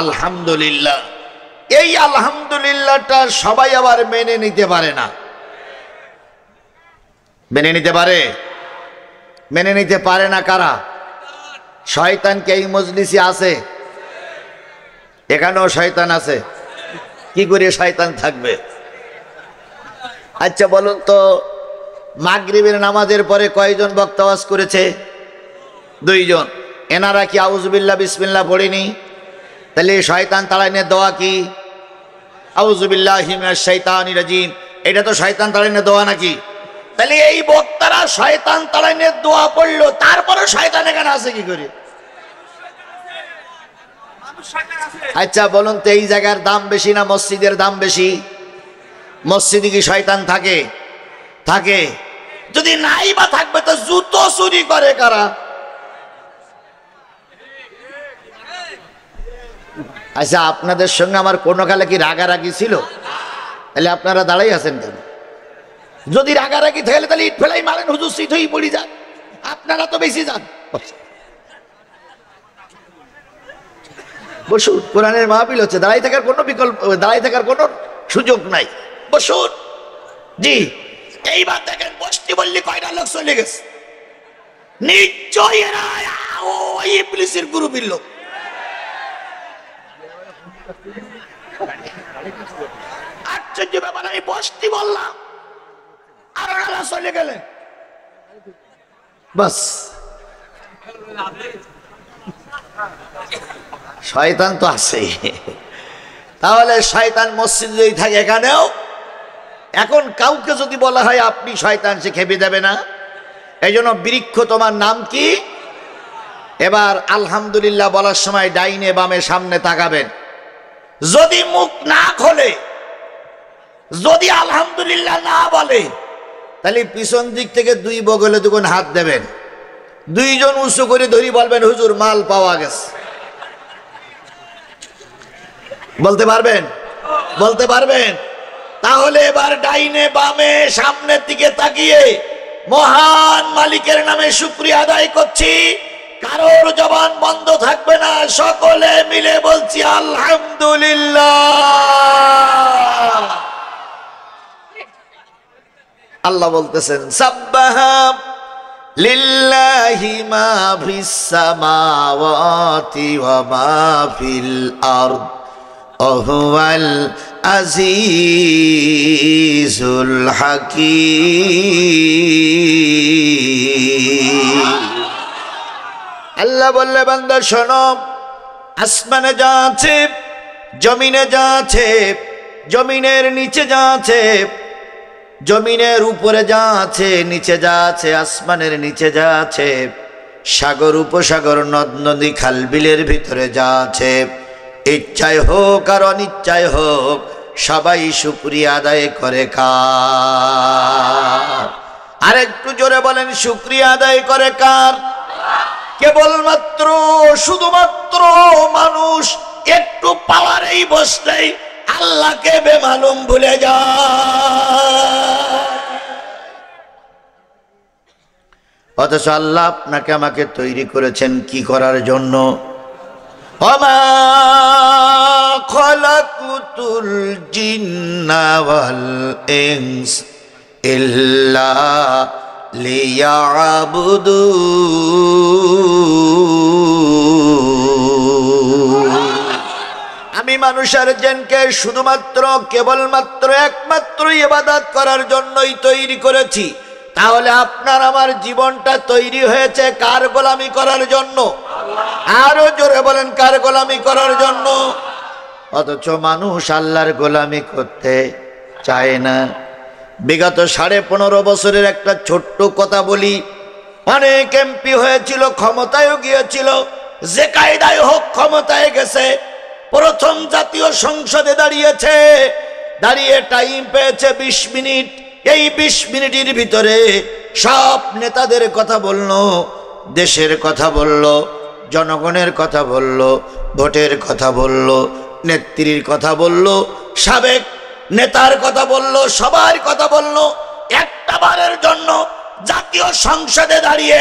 আলহামদুলিল্লাহ। এই আলহামদুলিল্লাহটা সবাই আবার মেনে নিতে পারে না। মেনে নিতে পারে? মেনে নিতে পারে না কারা? শয়তান কি এই মজলিসে আছে? এখানেও শয়তান আছে। কি করে শয়তান থাকবে? আচ্ছা বলুন তো, মাগরিবের নামাজের পরে কয়জন বক্তা ওয়াজ করেছে? 2 জন। এনারা কি আউযুবিল্লাহ বিসমিল্লাহ পড়েনি? তাহলে শয়তান তাড়ানোর দোয়া কি? আউযুবিল্লাহি মিনাশ শাইতানির রাজিম। এটা তো শয়তান তাড়ানোর দোয়া নাকি? তাহলে এই বক্তারা শয়তান তাড়ানোর দোয়া পড়লো, তারপরে শয়তান এখানে আছে কি করে? আচ্ছা বলুন তো, এই জায়গার দাম বেশি না মসজিদের দাম বেশি? মসজিদে কি শয়তান থাকে? থাকে। যদি নাই বা থাকবে তো জুতো চুরি করে কারা? আচ্ছা আপনাদের সঙ্গে আমার কোনো কালে কি রাগারাগি ছিল? তাহলে আপনারা দাঁড়াই আছেন কেন? যদি রাগারাগি থাকলে তাহলে ইট ফেলাই মারেন, হুজুর সিট হয়ে পড়ি যান। আপনারা তো বেশি যান। বসুন, কোরআনের মাহফিল হচ্ছে, দাঁড়াই থাকার কোনো বিকল্প, দাঁড়াই থাকার কোনো সুযোগ নাই। বসুন। জি, এইবার দেখেন বসতি বললি কয়টা লোক চলে গেছে। নিশ্চয় এরা ওই ইবলিসের গ্রুপের লোক। আশ্চর্য ব্যাপার, আমি বসতি বললাম আর ওরা চলে গেলে বাস। শয়তান তো আছে। তাহলে শয়তান মসজিদে যদি থাকে এখানেও। এখন কাউকে যদি বলা হয় আপনি শয়তান, সে খেপে যাবে না? এই জন্য বৃক্ষ তোমার নাম কি? এবার আলহামদুলিল্লাহ বলার সময় ডাইনে বামে সামনে তাকাবেন। যদি মুখ না খোলে, যদি আলহামদুলিল্লাহ না বলে, তাহলে পিছন দিক থেকে 2 বগলে 2 হাত দেবেন। 2 জন উঁচু করে ধরি বলবেন হুজুর মাল পাওয়া গেছে। বলতে পারবেন? বলতে পারবেন? তাহলে এবার ডাইনে বামে সামনের দিকে তাকিয়ে মহান মালিকের নামে শুকরিয়া আদায় করছি। কারোর জবান বন্ধ থাকবে না, সকলে মিলে বলছি আলহামদুলিল্লাহ। আল্লাহ বলতেছেন সাব্বাহা লিল্লাহি মা ফিস সামাওয়াতি ওয়া মা ফিল আরদ ওয়া হুয়াল আজিজুল হাকীম। আল্লাহ বললে বান্দা শোনো, আসমানে যা আছে, জমিনে যা আছে, জমিনের নিচে যা আছে, জমিনের উপরে যা আছে, নিচে যা আছে, আসমানের নিচে যা আছে, সাগর উপসাগর নদ নদী খাল বিলের ভিতরে যা আছে, ইচ্ছায় হোক আর অনিচ্ছায় হোক, সবাই শুকরিয়া আদায় করে কার? আর একটু জোরে বলেন, শুকরিয়া আদায় করে কার? কেবলমাত্র শুধুমাত্র মানুষ একটু পাওয়ারেই বসলেই আল্লাহকে বেমালুম ভুলে যায়। অথচ আল্লাহ আপনাকে আমাকে তৈরি করেছেন কি করার জন্য? ওমা খলাকুতুল জিন্না ওয়াল ইনস ইল্লা লিয়াবুদুন। আমি মানুষ আর জিনকে শুধুমাত্র কেবলমাত্র একমাত্র ইবাদত করার জন্যই তৈরি করেছি। তাহলে আপনার আমার জীবনটা তৈরি হয়েছে কার গোলামি করার জন্য? আরো জোরে বলেন, কার গোলামি করার জন্য? অথচ মানুষ আল্লাহর গোলামি করতে চায় না। বিগত 15.5 বছরের একটা ছোট্ট কথা বলি। অনেক এমপি হয়েছিল, ক্ষমতায়ও গিয়েছিল, যে কায়দায় হোক ক্ষমতায় গেছে। প্রথম জাতীয় সংসদে দাঁড়িয়েছে, দাঁড়িয়ে টাইম পেয়েছে 20 মিনিট। এই 20 মিনিটের ভিতরে সব নেতাদের কথা বলল, দেশের কথা বলল, জনগণের কথা বলল, ভোটের কথা বলল, নেত্রীর কথা বলল, সাবেক নেতার কথা বলল, সবার কথা বলল। একটা বারের জন্য জাতীয় সংসদে দাঁড়িয়ে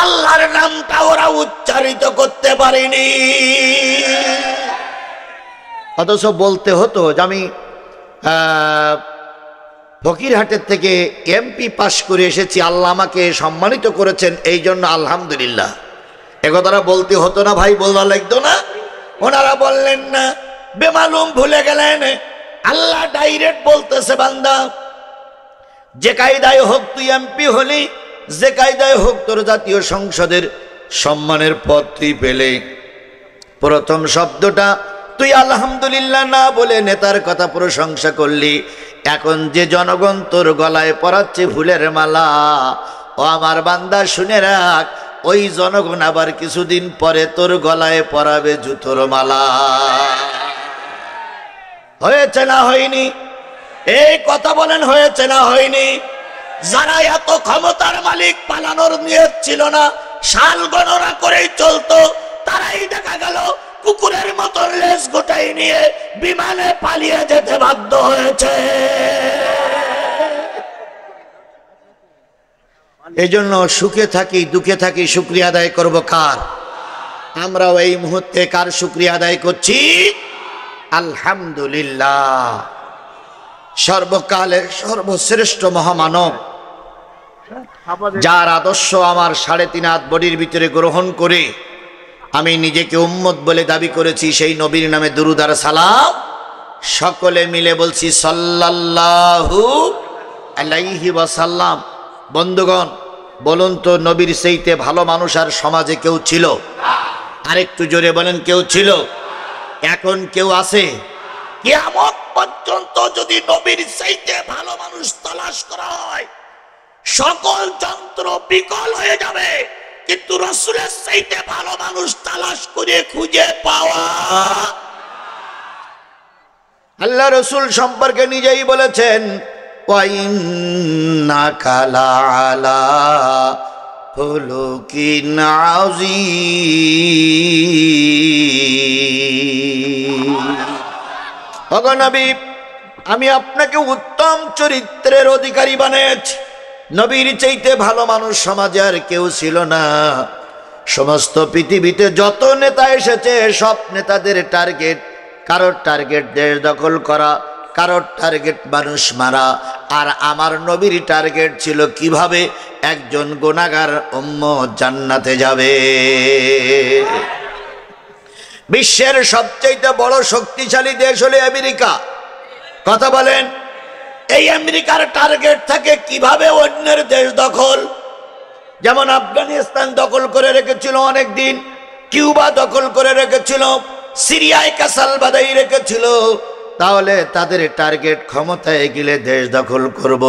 আল্লাহর নামটা ওরা উচ্চারিত করতে পারেনি। অথচ বলতে হতো যে আমি ফকিরহাটের থেকে এমপি পাশ করে এসেছি, আল্লাহ আমাকে সম্মানিত করেছেন, এই জন্য আলহামদুলিল্লাহ। একথাটা বলতে হতো না ভাই? বলা লাগতো না? ওনারা বললেন না, বেমালুম ভুলে গেলেন। আল্লাহ ডাইরেক্ট বলতেছে, বান্দা যে কায়দায় হোক তুই এমপি হলি, যে কায়দায় হোক তোর জাতীয় সংসদের সম্মানের পদ তুই পেলে, প্রথম শব্দটা তুই আলহামদুলিল্লাহ না বলে নেতার কথা প্রশংসা করলি। এখন যে জনগণ তোর গলায় পরাচ্ছে ফুলের মালা, ও আমার বান্দা শুনে রাখ, ওই জনগণ আবার কিছুদিন পরে তোর গলায় পরাবে জুতোর মালা। হয়েছে না হয়নি? এই কথা বলেন, হয়েছে না হয়নি? যারা এত ক্ষমতার মালিক, পালানোর নিয়ত ছিল না, সাল গণনা করেই চলতো, তারাই দেখা গেল কুকুরের মতো লেজ গোটাই নিয়ে বিমানে পালিয়ে যেতে বাধ্য হয়েছে। এই জন্য সুখে থাকি দুঃখে থাকি শুকরিয়া আদায় করব কার? আমরাও এই মুহূর্তে কার শুকরিয়া আদায় করছি? আলহামদুলিল্লাহ। সর্বকালের সর্বশ্রেষ্ঠ মহামানব, যার আদর্শ আমার 3.5 হাত বডির ভিতরে গ্রহণ করে আমি নিজেকে উম্মত বলে দাবি করেছি, সেই নবীর নামে দুরূদ আর সালাম সকলে মিলে বলছি সাল্লাল্লাহু আলাইহি ওয়াসাল্লাম। বন্ধুগণ, বলুন তো, নবীর চাইতে ভালো মানুষ আর সমাজে কেউ ছিল? আরেকটু জোরে বলেন, কেউ ছিল? এখন কেউ আছে? কিয়ামত পর্যন্ত যদি নবীর চাইতে ভালো মানুষ তালাশ করা হয়, সকল যন্ত্র বিকল হয়ে যাবে, কিন্তু রাসূলের চাইতে ভালো মানুষ তালাশ করে খুঁজে পাওয়া। আল্লাহ রাসূল সম্পর্কে নিজেই বলেছেন, ওয়া ইন্নাকা লাআলা খুলুকিন আযীম। ওগো নবী, আমি আপনাকে উত্তম চরিত্রের অধিকারী বানিয়েছি। নবীর চাইতে ভালো মানুষ সমাজে আর কেউ ছিল না। সমস্ত পৃথিবীতে যত নেতা এসেছে সব নেতাদের টার্গেট, কারোর টার্গেট দেশ দখল করা, কারোর টার্গেট মানুষ মারা, আর আমার নবীর টার্গেট ছিল কিভাবে একজন গুনাহগার উম্মত জান্নাতে যাবে। বিশ্বের সবচেয়ে বড় শক্তিশালী দেশ হলো আমেরিকা। কথা বলেন, এই আমেরিকার টার্গেট থাকে কিভাবে অন্যের দেশ দখল। যেমন আফগানিস্তান দখল করে রেখেছিল অনেক দিন, কিউবা দখল করে রেখেছিল, সিরিয়ায় কাসাল বাঁধাই রেখেছিল। তাহলে তাদের টার্গেট ক্ষমতায় গেলে দেশ দখল করব।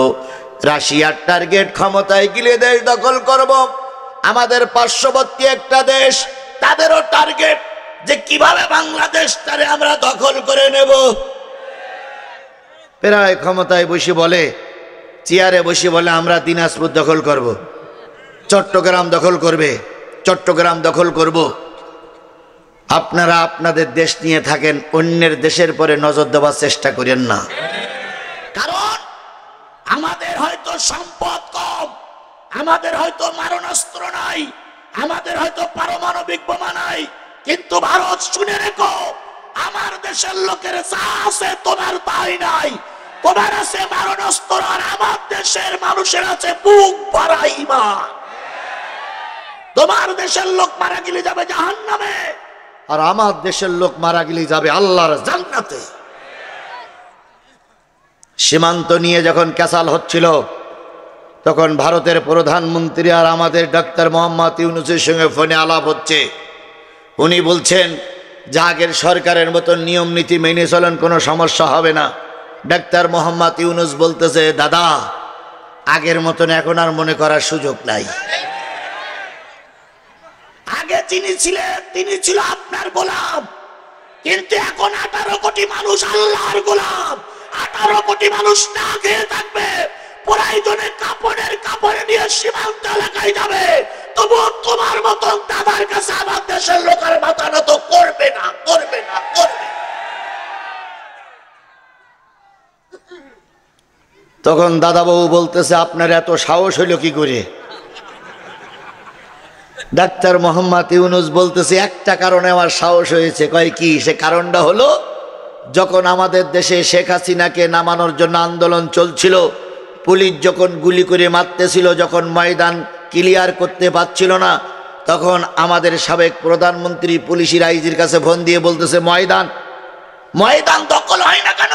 রাশিয়ার টার্গেট ক্ষমতায় গেলে দেশ দখল করব। আমাদের পার্শ্ববর্তী একটা দেশ, তাদেরও টার্গেট যে কিভাবে বাংলাদেশটারে আমরা দখল করে নেব। প্রায় ক্ষমতায় বসে বলে, চেয়ারে বসে বলে আমরা দিনাজপুর দখল করব, চট্টগ্রাম দখল করবে, চট্টগ্রাম দখল করব। আপনারা আপনাদের দেশ নিয়ে থাকেন, অন্যের দেশের পরে নজর দেওয়ার চেষ্টা করেন না। কারণ আমাদের হয়তো সম্পদ কম, আমাদের হয়তো মারণাস্ত্র নাই, আমাদের হয়তো পারমাণবিক বোমা নাই, কিন্তু ভারত শুনে রেখো, আমার দেশের লোকের যা আছে তোমার তাই নাই। তোমার আছে মারণাস্ত্র, আর আমার দেশের মানুষের আছে বুক ভরা ঈমান। তোমার দেশের লোক মারা গেলে যাবে জাহান্নামে, আর আমার দেশের লোক মারা গেলে যাবে আল্লাহর জান্নাতে। সীমান্ত নিয়ে যখন ক্যাসাল হচ্ছিল, তখন ভারতের প্রধানমন্ত্রী আর আমাদের ডাক্তার মোহাম্মদ ইউনূসের সঙ্গে ফোনে আলাপ হচ্ছে। উনি বলছেন যে আগের সরকারের মতন নিয়ম নীতি মেনে চলেন, কোনো সমস্যা হবে না। ডাক্তার মোহাম্মদ ইউনূস বলতেছে, দাদা আগের মতন এখন আর মনে করার সুযোগ নাই। আগে যিনি ছিলেন তিনি ছিল আপনার গোলাম, কিন্তু এখন 18 কোটি মানুষ আল্লাহর গোলাম। 18 কোটি মানুষ না খেয়ে থাকবে, প্রয়োজনে কাপড়ে নিয়ে সীমান্ত এলাকায় যাবে, তবু তোমার মতন দাদার কাছে আমার দেশের লোকের মাথা নত করবে না, করবে না, করবে না। তখন দাদাবাবু বলতেছে, আপনার এত সাহস হইল কি করে? ডাক্তার মোহাম্মদ ইউনূস বলতেছে, একটা কারণে আমার সাহস হয়েছে। কয় কি? সে কারণটা হলো, যখন আমাদের দেশে শেখ হাসিনাকে নামানোর জন্য আন্দোলন চলছিল, পুলিশ যখন গুলি করে মারতেছিল, যখন ময়দান ক্লিয়ার করতে পারছিল না, তখন আমাদের সাবেক প্রধানমন্ত্রী পুলিশের আইজির কাছে ফোন দিয়ে বলতেছে, ময়দান দখল হয় না কেন?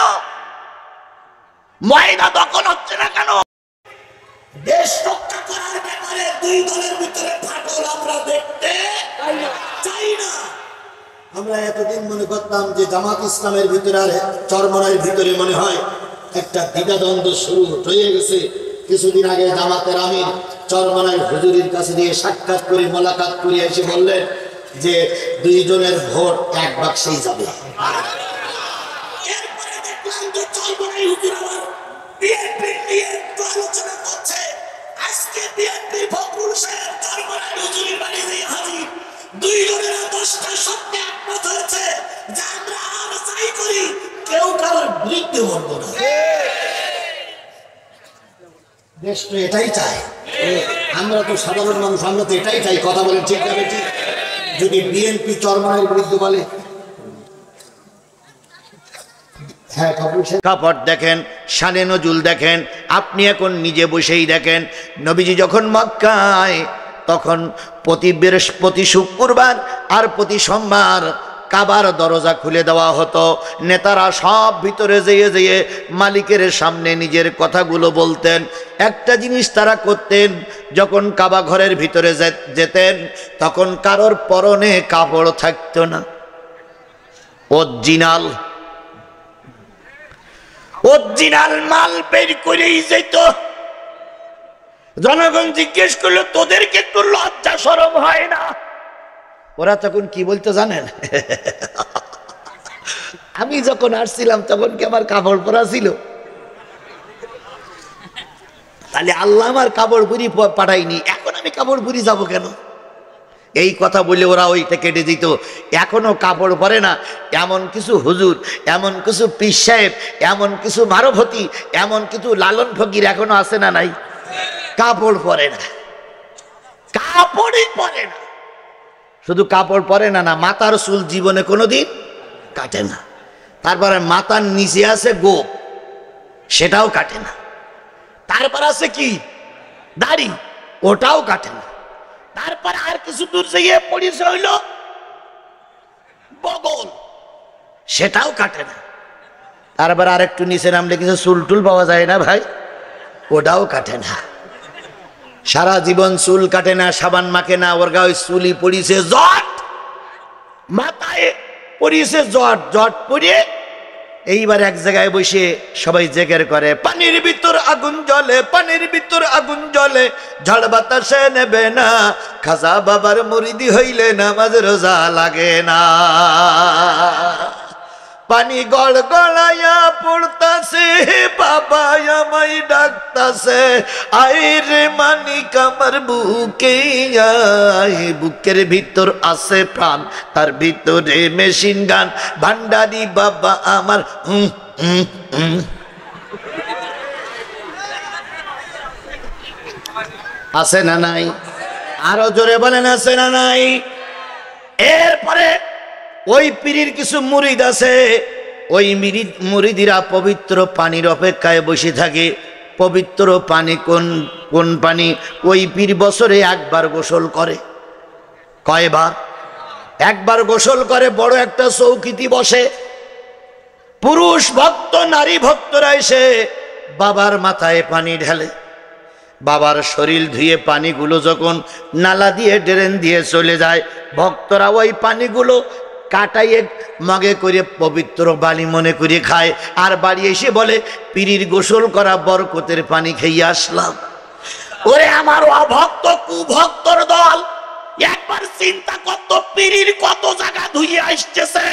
ময়দা দখল হচ্ছে না কেন? দেশ রক্ষা করার ব্যাপারে দুই দলের ভিতরে ফাটল আমরা দেখতে চাই না। আমরা এতদিন মনে করতাম যে জামাত ইসলামের ভিতরে আর চরমনাইয়ের ভিতরে মনে হয় একটা দ্বিধাদ্বন্দ্ব শুরু হয়ে গেছে। কিছুদিন আগে জামাতের আমির চরমনাই হুজুরির কাছে দিয়ে সাক্ষাৎ করে মোলাকাত করে এসে বললেন যে দুইজনের ভোট এক বাক্সেই যাবে। এরপরে দেখলাম যে চরমনাই হুজুর আবার বিএনপি নিয়ে আলোচনা করছে। আজকে বিএনপি ফখরুল সাহেব চরমনাই হুজুরের বাড়ি দিয়ে হাজির। দুইজনের 10টা সত্যি একমত হয়েছে যে আমরা আর যাই করি কেউ কারোর বিরুদ্ধে বলবো না। দেশ তো এটাই চায়, আমরা তো সাধারণ মানুষ, আমরা তো এটাই চাই। কথা বলেন ঠিক না ঠিক? যদি বিএনপি চরমনাইয়ের বিরুদ্ধে বলে, হ্যাঁ কাপড় দেখেন, শানে নজুল দেখেন, আপনি এখন নিজে বসেই দেখেন। নবীজি যখন মক্কায়, তখন প্রতি শুক্রবার আর প্রতি সোমবার কাবার দরজা খুলে দেওয়া হতো। নেতারা সব ভিতরে যেয়ে যেয়ে মালিকের সামনে নিজের কথাগুলো বলতেন। একটা জিনিস তারা করতেন, যখন কাবা ঘরের ভিতরে যেতেন, তখন কারোর পরনে কাপড় থাকতো না। অরিজিনাল মাল বের করেই যেত। জনগণ জিজ্ঞেস করলো, তোদেরকে একটু লজ্জা শরম হয় না? ওরা তখন কি বলতো জানেন? আমি যখন আসছিলাম তখন কি আমার কাপড় পরা ছিল? তাহলে আল্লাহ আমার কাপড় পুরি পাঠাইনি, এখন আমি কাপড় পুরি যাব কেন? এই কথা বলে ওরা ওইটা কেটে দিত। এখনো কাপড় পরে না এমন কিছু হুজুর, এমন কিছু পীর সাহেব, এমন কিছু মারভতি, এমন কিছু লালন ফকির এখনো আছে না নাই? কাপড় পরে না, কাপড়ই পরে না। শুধু কাপড় পরে না, না মাথার চুল জীবনে কোনোদিন কাটে না। তারপরে মাথার নিচে আছে গোপ, সেটাও কাটে না। তারপর আছে কি দাড়ি, ওটাও কাটে না। তারপরে আর কিছু দূর গিয়ে পড়েছে হইল বগল, সেটাও কাটে না। তারপর আর একটু নিচে নামলে কিছু চুল টুল পাওয়া যায় না ভাই, ওটাও কাটে না। সারা জীবন চুল কাটে না, সাবান মাখে না, ওর গায়ে চুলি পড়িছে জট, মাথায় পড়িছে জট, জট পড়িয়ে এইবার এক জায়গায় বসে সবাই জেগের করে, পানির ভিতর আগুন জ্বলে, পানির ভিতর আগুন জ্বলে, ঝড় বাতাসে নেবে না, খাজা বাবার মুরিদি হইলে নামাজ রোজা লাগে না। পানি গড় গড়াইয়া পড়তাছে, বাবা আমায় ডাকতাছে, আইরে মানিক আমার বুকে আয়, বুকের ভিতর আছে প্রাণ, তার ভিতরে মেশিন গান, ভান্ডারি বাবা আমার আছে না নাই? আরো জোরে বলেন আছে না নাই? এরপরে ওই পীরের কিছু মুরিদ আছে, ওই মুরিদিরা পবিত্র পানির অপেক্ষায় বসে থাকে। পবিত্র পানি কোন কোন পানি? ওই পীর বছরে একবার গোসল করে। কয়বার? একবার গোসল করে। বড় একটা চৌকিতে বসে, পুরুষ ভক্ত নারী ভক্তরা এসে বাবার মাথায় পানি ঢালে। বাবার শরীর ধুয়ে পানিগুলো যখন নালা দিয়ে ড্রেন দিয়ে চলে যায়, ভক্তরা ওই পানিগুলো কাটাইয়ে মগে করে পবিত্র বালি মনে করে খায়, আর বাড়ি এসে বলে পীরির গোসল করা বরকতের পানি খেয়ে আসলাম। ওরে আমার অভক্ত কুভক্তর দল, একবার চিন্তা করত পীরির কত জায়গা ধুইয়ে আসতেছে।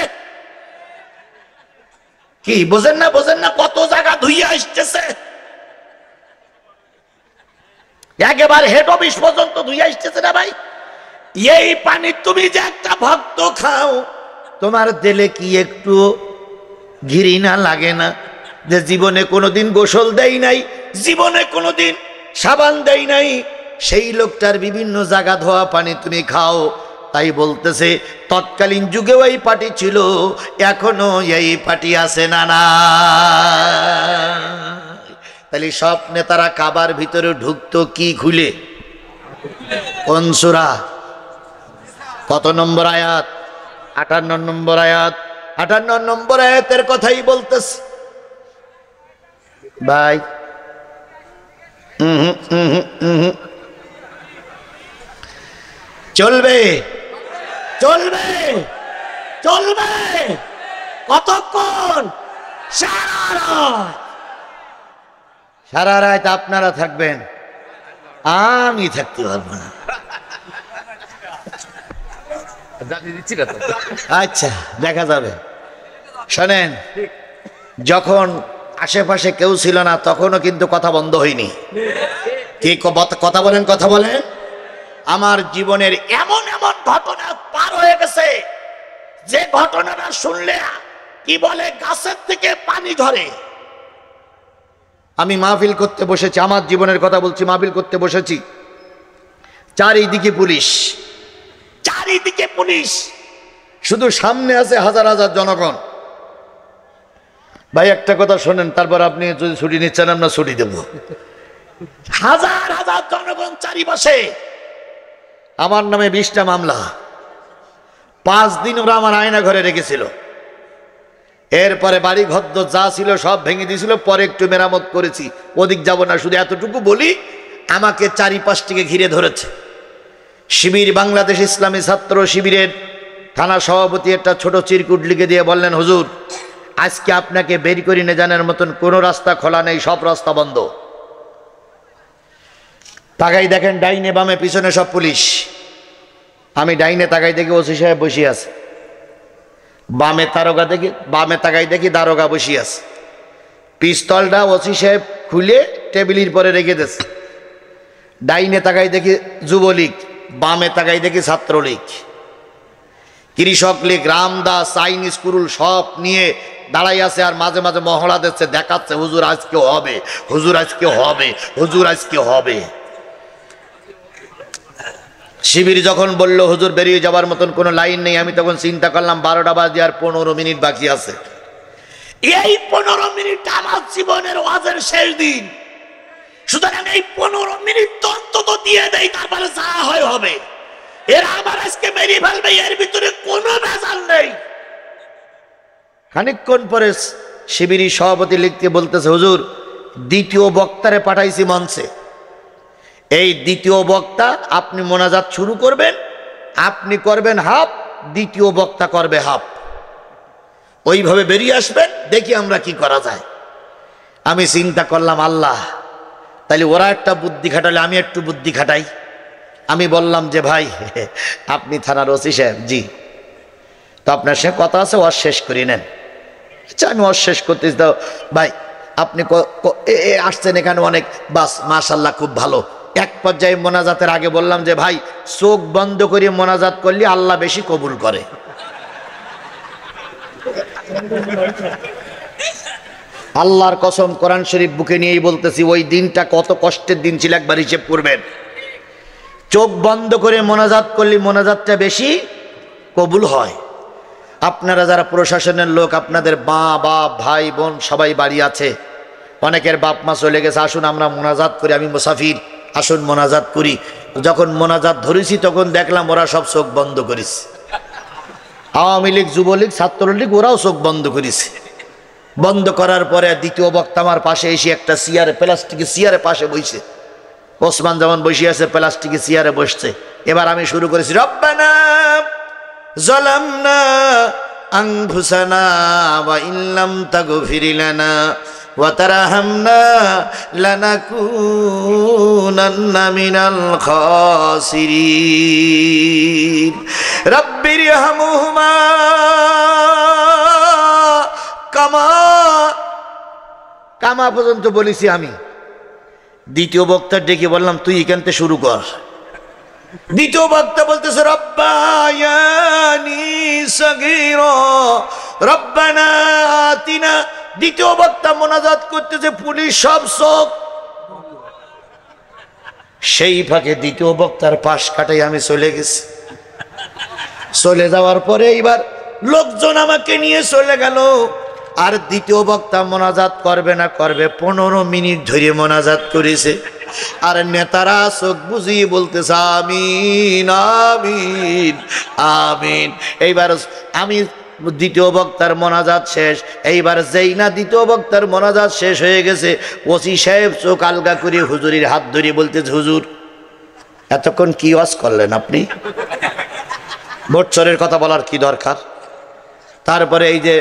কি বোঝেন না? বোঝেন না? কত জায়গা ধুইয়ে আসতেছে, একেবারে হেড অফিস পর্যন্ত ধুইয়ে আসতেছে না ভাই। এই পানি তুমি যে একটা ভক্ত খাও, তোমার দিলে কি একটু ঘৃণা লাগে না যে জীবনে কোনোদিন গোসল দেই নাই, জীবনে কোনোদিন সাবান দেই নাই, সেই লোকটার বিভিন্ন জায়গা ধোয়া পানি তুমি খাও? তাই বলতেছে তৎকালীন যুগেও এই পাটি ছিল, এখনো এই পাটি আছে না না? তাহলে সব নেতারা কাবার ভিতরে ঢুকতো কি খুলে? কোন সূরা? কত নম্বর আয়াত? 58 নম্বর আয়াত। 58 নম্বর আয়াতের কথাই বলতেছে ভাই। চলবে চলবে চলবে কতক্ষণ? সারা রাত আপনারা থাকবেন, আমি থাকতে পারবো না। আচ্ছা দেখা যাবে। শোনেন, যখন আশেপাশে কেউ ছিল না তখনও কিন্তু কথা বন্ধ হয়নি। কি কথা বলেন? কথা বলেন। আমার জীবনের এমন এমন ঘটনা পার হয়ে গেছে যে ঘটনাটা শুনলে কি বলে গাছের থেকে পানি ঝরে। আমি মাহফিল করতে বসেছি, আমার জীবনের কথা বলছি, মাহফিল করতে বসেছি, চারিদিকে পুলিশ, চারিদিকে পুলিশ, শুধু সামনে আছে হাজার হাজার জনগণ। ভাই একটা কথা শোনেন, তারপর আপনি যদি ছুটি নিচ্ছেন আমরা ছুটি দেব। হাজার হাজার জনগণ চারিপাশে, আমার নামে 20টা মামলা, 5 দিন ওরা আমার আয়না ঘরে রেখেছিল। এরপরে বাড়ি ঘর যা ছিল সব ভেঙে দিয়েছিল, পরে একটু মেরামত করেছি, ওদিক যাব না। শুধু এতটুকু বলি, আমাকে চারিপাশটিকে ঘিরে ধরেছে। শিবির, বাংলাদেশ ইসলামী ছাত্র শিবিরের থানা সভাপতি একটা ছোট চিরকুট লিখে দিয়ে বললেন, হুজুর আজকে আপনাকে বের করে নিয়ে জানার মতন কোনো রাস্তা খোলা নেই, সব রাস্তা বন্ধ। তাকাই দেখেন ডাইনে বামে পিছনে সব পুলিশ। আমি ডাইনে তাকাই দেখি ওসি সাহেব বসে আছে, বামে তাকাই দেখি দারোগা বসে আছে। পিস্তলটা ওসি সাহেব খুলে টেবিলের পরে রেখে দিয়েছে। ডাইনে তাকাই দেখি যুবলীগ, বামে তাকাই দেখি ছাত্রলীগ, কৃষক লীগ, রামদাস, চাইনিজ কুরুল সব নিয়ে দাঁড়াই আছে। আর মাঝে মাঝে মহড়া দিচ্ছে, দেখাচ্ছে হুজুর আজকে হবে, হুজুর আজকে হবে, হুজুর আজকে হবে। শিবির যখন বলল হুজুর বেরিয়ে যাওয়ার মতন কোনো লাইন নেই, আমি তখন চিন্তা করলাম 12টা বাজে আর 15 মিনিট বাকি আছে। এই 15 মিনিট আমার জীবনের ওয়াজের শেষ দিন, সুতরাং এই 15 মিনিট অন্তত দিয়ে দেয়, তারপরে যা হয় হবে। এরা আমার আজকে মেরে ফেলবে, এর ভিতরে কোনো ভেজাল নেই। খানিকক্ষণ পরে শিবিরি সভাপতি লিখতে বলতেছে, হুজুর দ্বিতীয় বক্তারে পাঠাইছি মঞ্চে, এই দ্বিতীয় বক্তা আপনি মোনাজাত শুরু করবেন, আপনি করবেন হাফ, দ্বিতীয় বক্তা করবে হাফ, ওইভাবে বেরিয়ে আসবেন, দেখি আমরা কি করা যায়। আমি চিন্তা করলাম আল্লাহ, তাইলে ওরা একটা বুদ্ধি খাটালে আমি একটু বুদ্ধি খাটাই। আমি বললাম যে ভাই আপনি থানার ওসি সাহেব, জি, তো আপনার সঙ্গে কথা আছে, ওর শেষ করে নেন। আচ্ছা আমি ওর শেষ করতেছি, দাও ভাই আপনি আসছেন এখানে অনেক, বাস মাশাল্লাহ খুব ভালো। এক পর্যায়ে মোনাজাতের আগে বললাম যে ভাই চোখ বন্ধ করে মোনাজাত করলে আল্লাহ বেশি কবুল করে। আল্লাহর কসম কোরআন শরীফ বুকে নিয়েই বলতেছি, ওই দিনটা কত কষ্টের দিন ছিল একবার হিসেব করবেন। চোখ বন্ধ করে মোনাজাত করলে মোনাজাতটা বেশি কবুল হয়। আপনারা যারা প্রশাসনের লোক, আপনাদের মা বাপ ভাই বোন সবাই বাড়ি আছে, অনেকের বাপ মা চলে গেছে, আসুন আমরা মোনাজাত করি, আমি মুসাফির, আসুন মোনাজাত করি। যখন মোনাজাত ধরেছি তখন দেখলাম ওরা সব চোখ বন্ধ করেছে, আওয়ামী লীগ, যুবলীগ, ছাত্রলীগ, ওরাও চোখ বন্ধ করেছে। বন্ধ করার পরে দ্বিতীয় বক্তা আমার পাশে এসে একটা চেয়ারে, প্লাস্টিকের চেয়ারে পাশে বসে, ওসমান যেমন বসে আছে প্লাস্টিকের চেয়ারে বসছে। এবার আমি শুরু করেছি, রব্বানা যালামনা আনফুসানা ওয়া ইল্লাম তাগফির লানা ওয়া তারহামনা লানাকুনান্না মিনাল খাসিরিন রাব্বিরহামহুমা কামা পর্যন্ত বলেছি আমি। দ্বিতীয় বক্তা ডেকে বললাম তুই এখান থেকে শুরু কর। দ্বিতীয় বক্তা বলতেছে রব্বায়ানি সগীরা রব্বানা আতিনা। দ্বিতীয় বক্তা মোনাজাত করতেছে, পুলিশ সব চোখ। সেই ফাঁকে দ্বিতীয় বক্তার পাশ কাটাই আমি চলে গেছি। চলে যাওয়ার পরে এবার লোকজন আমাকে নিয়ে চলে গেল। আর দ্বিতীয় বক্তা মোনাজাত করবে না করবে, 15 মিনিট ধরে মোনাজাত করেছে। আর নেতারা চোখ বুঝিয়ে বলতেছে আমিন আমিন আমিন। এইবার আমি দ্বিতীয় বক্তার মোনাজাত শেষ। এইবার যেই না দ্বিতীয় বক্তার মোনাজাত শেষ হয়ে গেছে, ওসি সাহেব চোখ আলগা করে হুজুরের হাত ধরে বলতেছে, হুজুর এতক্ষণ কি ওয়াজ করলেন আপনি? ভোটচরের কথা বলার কি দরকার? তারপরে এই যে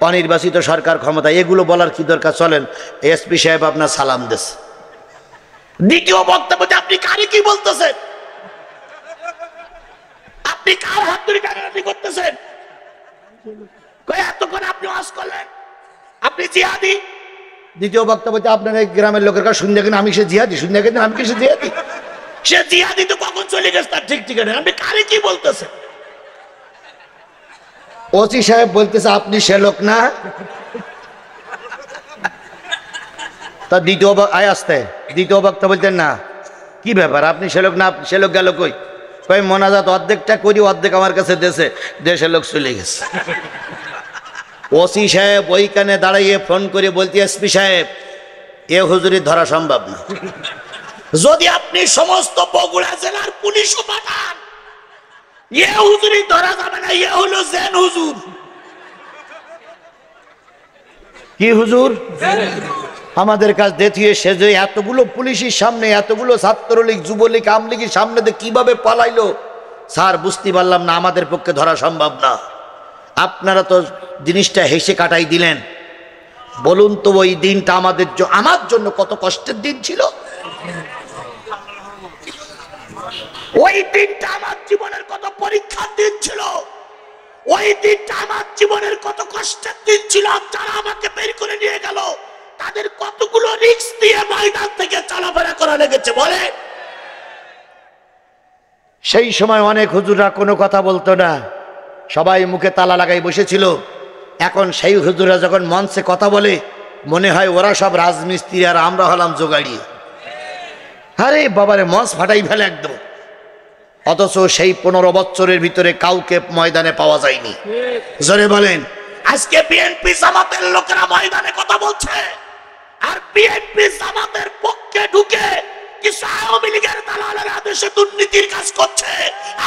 অনির্বাচিত সরকার ক্ষমতা, এগুলো বলার কি দরকার? চলেন এসপি সাহেব আপনার সালাম দেশ। দ্বিতীয় বক্তব্য, আপনি কারে কি বলতেছেন? আপনি কার হাত ধরে টানাটানি করতেছেন? এতক্ষণ আপনি ওয়াজ করলেন, আপনি জিহাদি। দ্বিতীয় বক্তব্য, আপনার এই গ্রামের লোকের কাছে শুনে দেখেন আমি সে জিহাদি, শুনে দেখেন আমি কি সে জিহাদি? সে জিহাদি তো কখন চলে গেছে তার ঠিক ঠিকানা, আপনি কারে কি বলতেছেন? ওসি সাহেব বলতেছে আপনি সে লোক না। তা দ্বিতীয় আসতে দ্বিতীয় বক্তা বলতেন না, কি ব্যাপার আপনি সে লোক না? সে লোক গেল কই? কই মোনাজাত অর্ধেকটা করি, অর্ধেক আমার কাছে দেশে লোক চলে গেছে। ওসি সাহেব ওইখানে দাঁড়াইয়ে ফোন করে বলতে, এসপি সাহেব এ হুজুরি ধরা সম্ভব না। যদি আপনি সমস্ত বগুড়া জেলার পুলিশও পাঠান, এ হুজুরি ধরা যাবে না। এ হলো জেন হুজুর। কি হুজুর? আমাদের কাছে দেখিয়ে সে যে এতগুলো পুলিশের সামনে, এতগুলো ছাত্রলীগ, যুবলীগ, আমলীগের সামনে কিভাবে পালাইলো স্যার বুঝতে পারলাম না, আমাদের পক্ষে ধরা সম্ভব না। আপনারা তো জিনিসটা হেসে কাটাই দিলেন। বলুন তো ওই দিনটা আমার জন্য কত কষ্টের দিন ছিল। ওই দিনটা আমার জীবনের কত পরীক্ষার দিন ছিল। ওই দিনটা আমার জীবনের কত কষ্টের দিন ছিল। যারা আমাকে বের করে নিয়ে গেল তাদের কতগুলো রিস্ক দিয়ে ময়দান থেকে চলাফেরা করা লেগেছে বলে। সেই সময় অনেক হুজুররা কোনো কথা বলতো না, সবাই মুখে তালা লাগাই বসেছিল। এখন সেই হুজুররা যখন মঞ্চে কথা বলে মনে হয় ওরা সব রাজমিস্ত্রি আর আমরা হলাম জোগাড়ি। আরে বাবারে, মঞ্চ ফাটাই ফেলে একদম। অথচ সেই 15 বছরের ভিতরে কাউকে ময়দানে পাওয়া যায়নি। জোরে বলেন। আজকে বিএনপি জামাতের লোকেরা ময়দানে কথা বলছে, আর বিএনপি জামাতের পক্ষে ঢুকে কিছু আওয়ামী লীগের দালালের আদেশে দুর্নীতির কাজ করছে,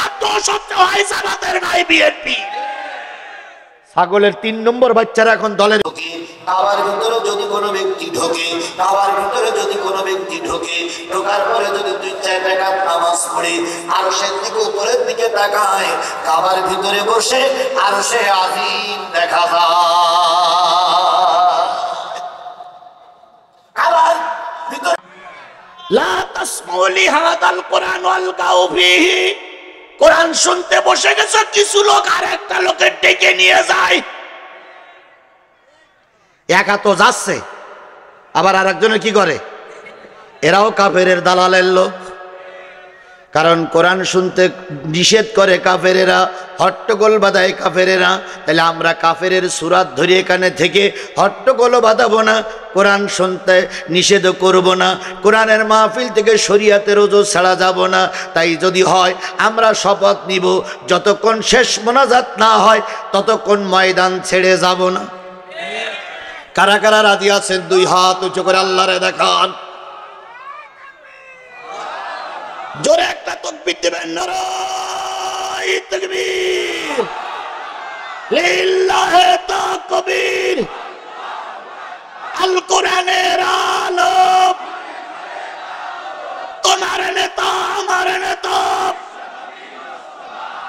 আর দোষ হচ্ছে হয় জামাতের নাই বিএনপি। ছাগলের 3 নম্বর বাচ্চারা এখন দলের কাবার ভিতরে যদি কোনো ব্যক্তি ঢোকে, কাবার ভিতরে যদি কোনো ব্যক্তি ঢোকে, ঢোকার পরে যদি 2-4 রাকাত নামাজ পড়ে আরশের দিকে উপরের দিকে তাকায়, কাবার ভিতরে বসে আরশে আজিম দেখা যায়। কাবার ভিতরে লা তাসমাউ লিহাদাল কুরআন ওয়ালগাউ ফীহি, কোরআন শুনতে বসে গেছে কিছু লোক আর একটা লোকের ডেকে নিয়ে যায়। একা তো যাচ্ছে, আবার আরেকজনে কি করে, এরাও কাফেরের দালালের লোক। কারণ কোরআন শুনতে নিষেধ করে কাফেরেরা, হট্টগোল বাঁধায় কাফেরেরা। তাহলে আমরা কাফেরের সুরাত ধরে এখানে থেকে হট্টগোল বাঁধাবো না, কোরআন শুনতে নিষেধ করব না, কোরআনের মাহফিল থেকে শরীয়তের ওজো ছাড়া যাব না। তাই যদি হয় আমরা শপথ নিব, যতক্ষণ শেষ মোনাজাত না হয় ততক্ষণ ময়দান ছেড়ে যাব না। কারা কারা রাজি আছেন 2 হাত উঁচু করে আল্লাহরে দেখান। জোরে একটা তাকবীর দিবেন, নারায়ে তাকবীর, লিল্লাহি তাকবীর। আল কোরআনের আলো, তোমার নেতা আমার নেতা,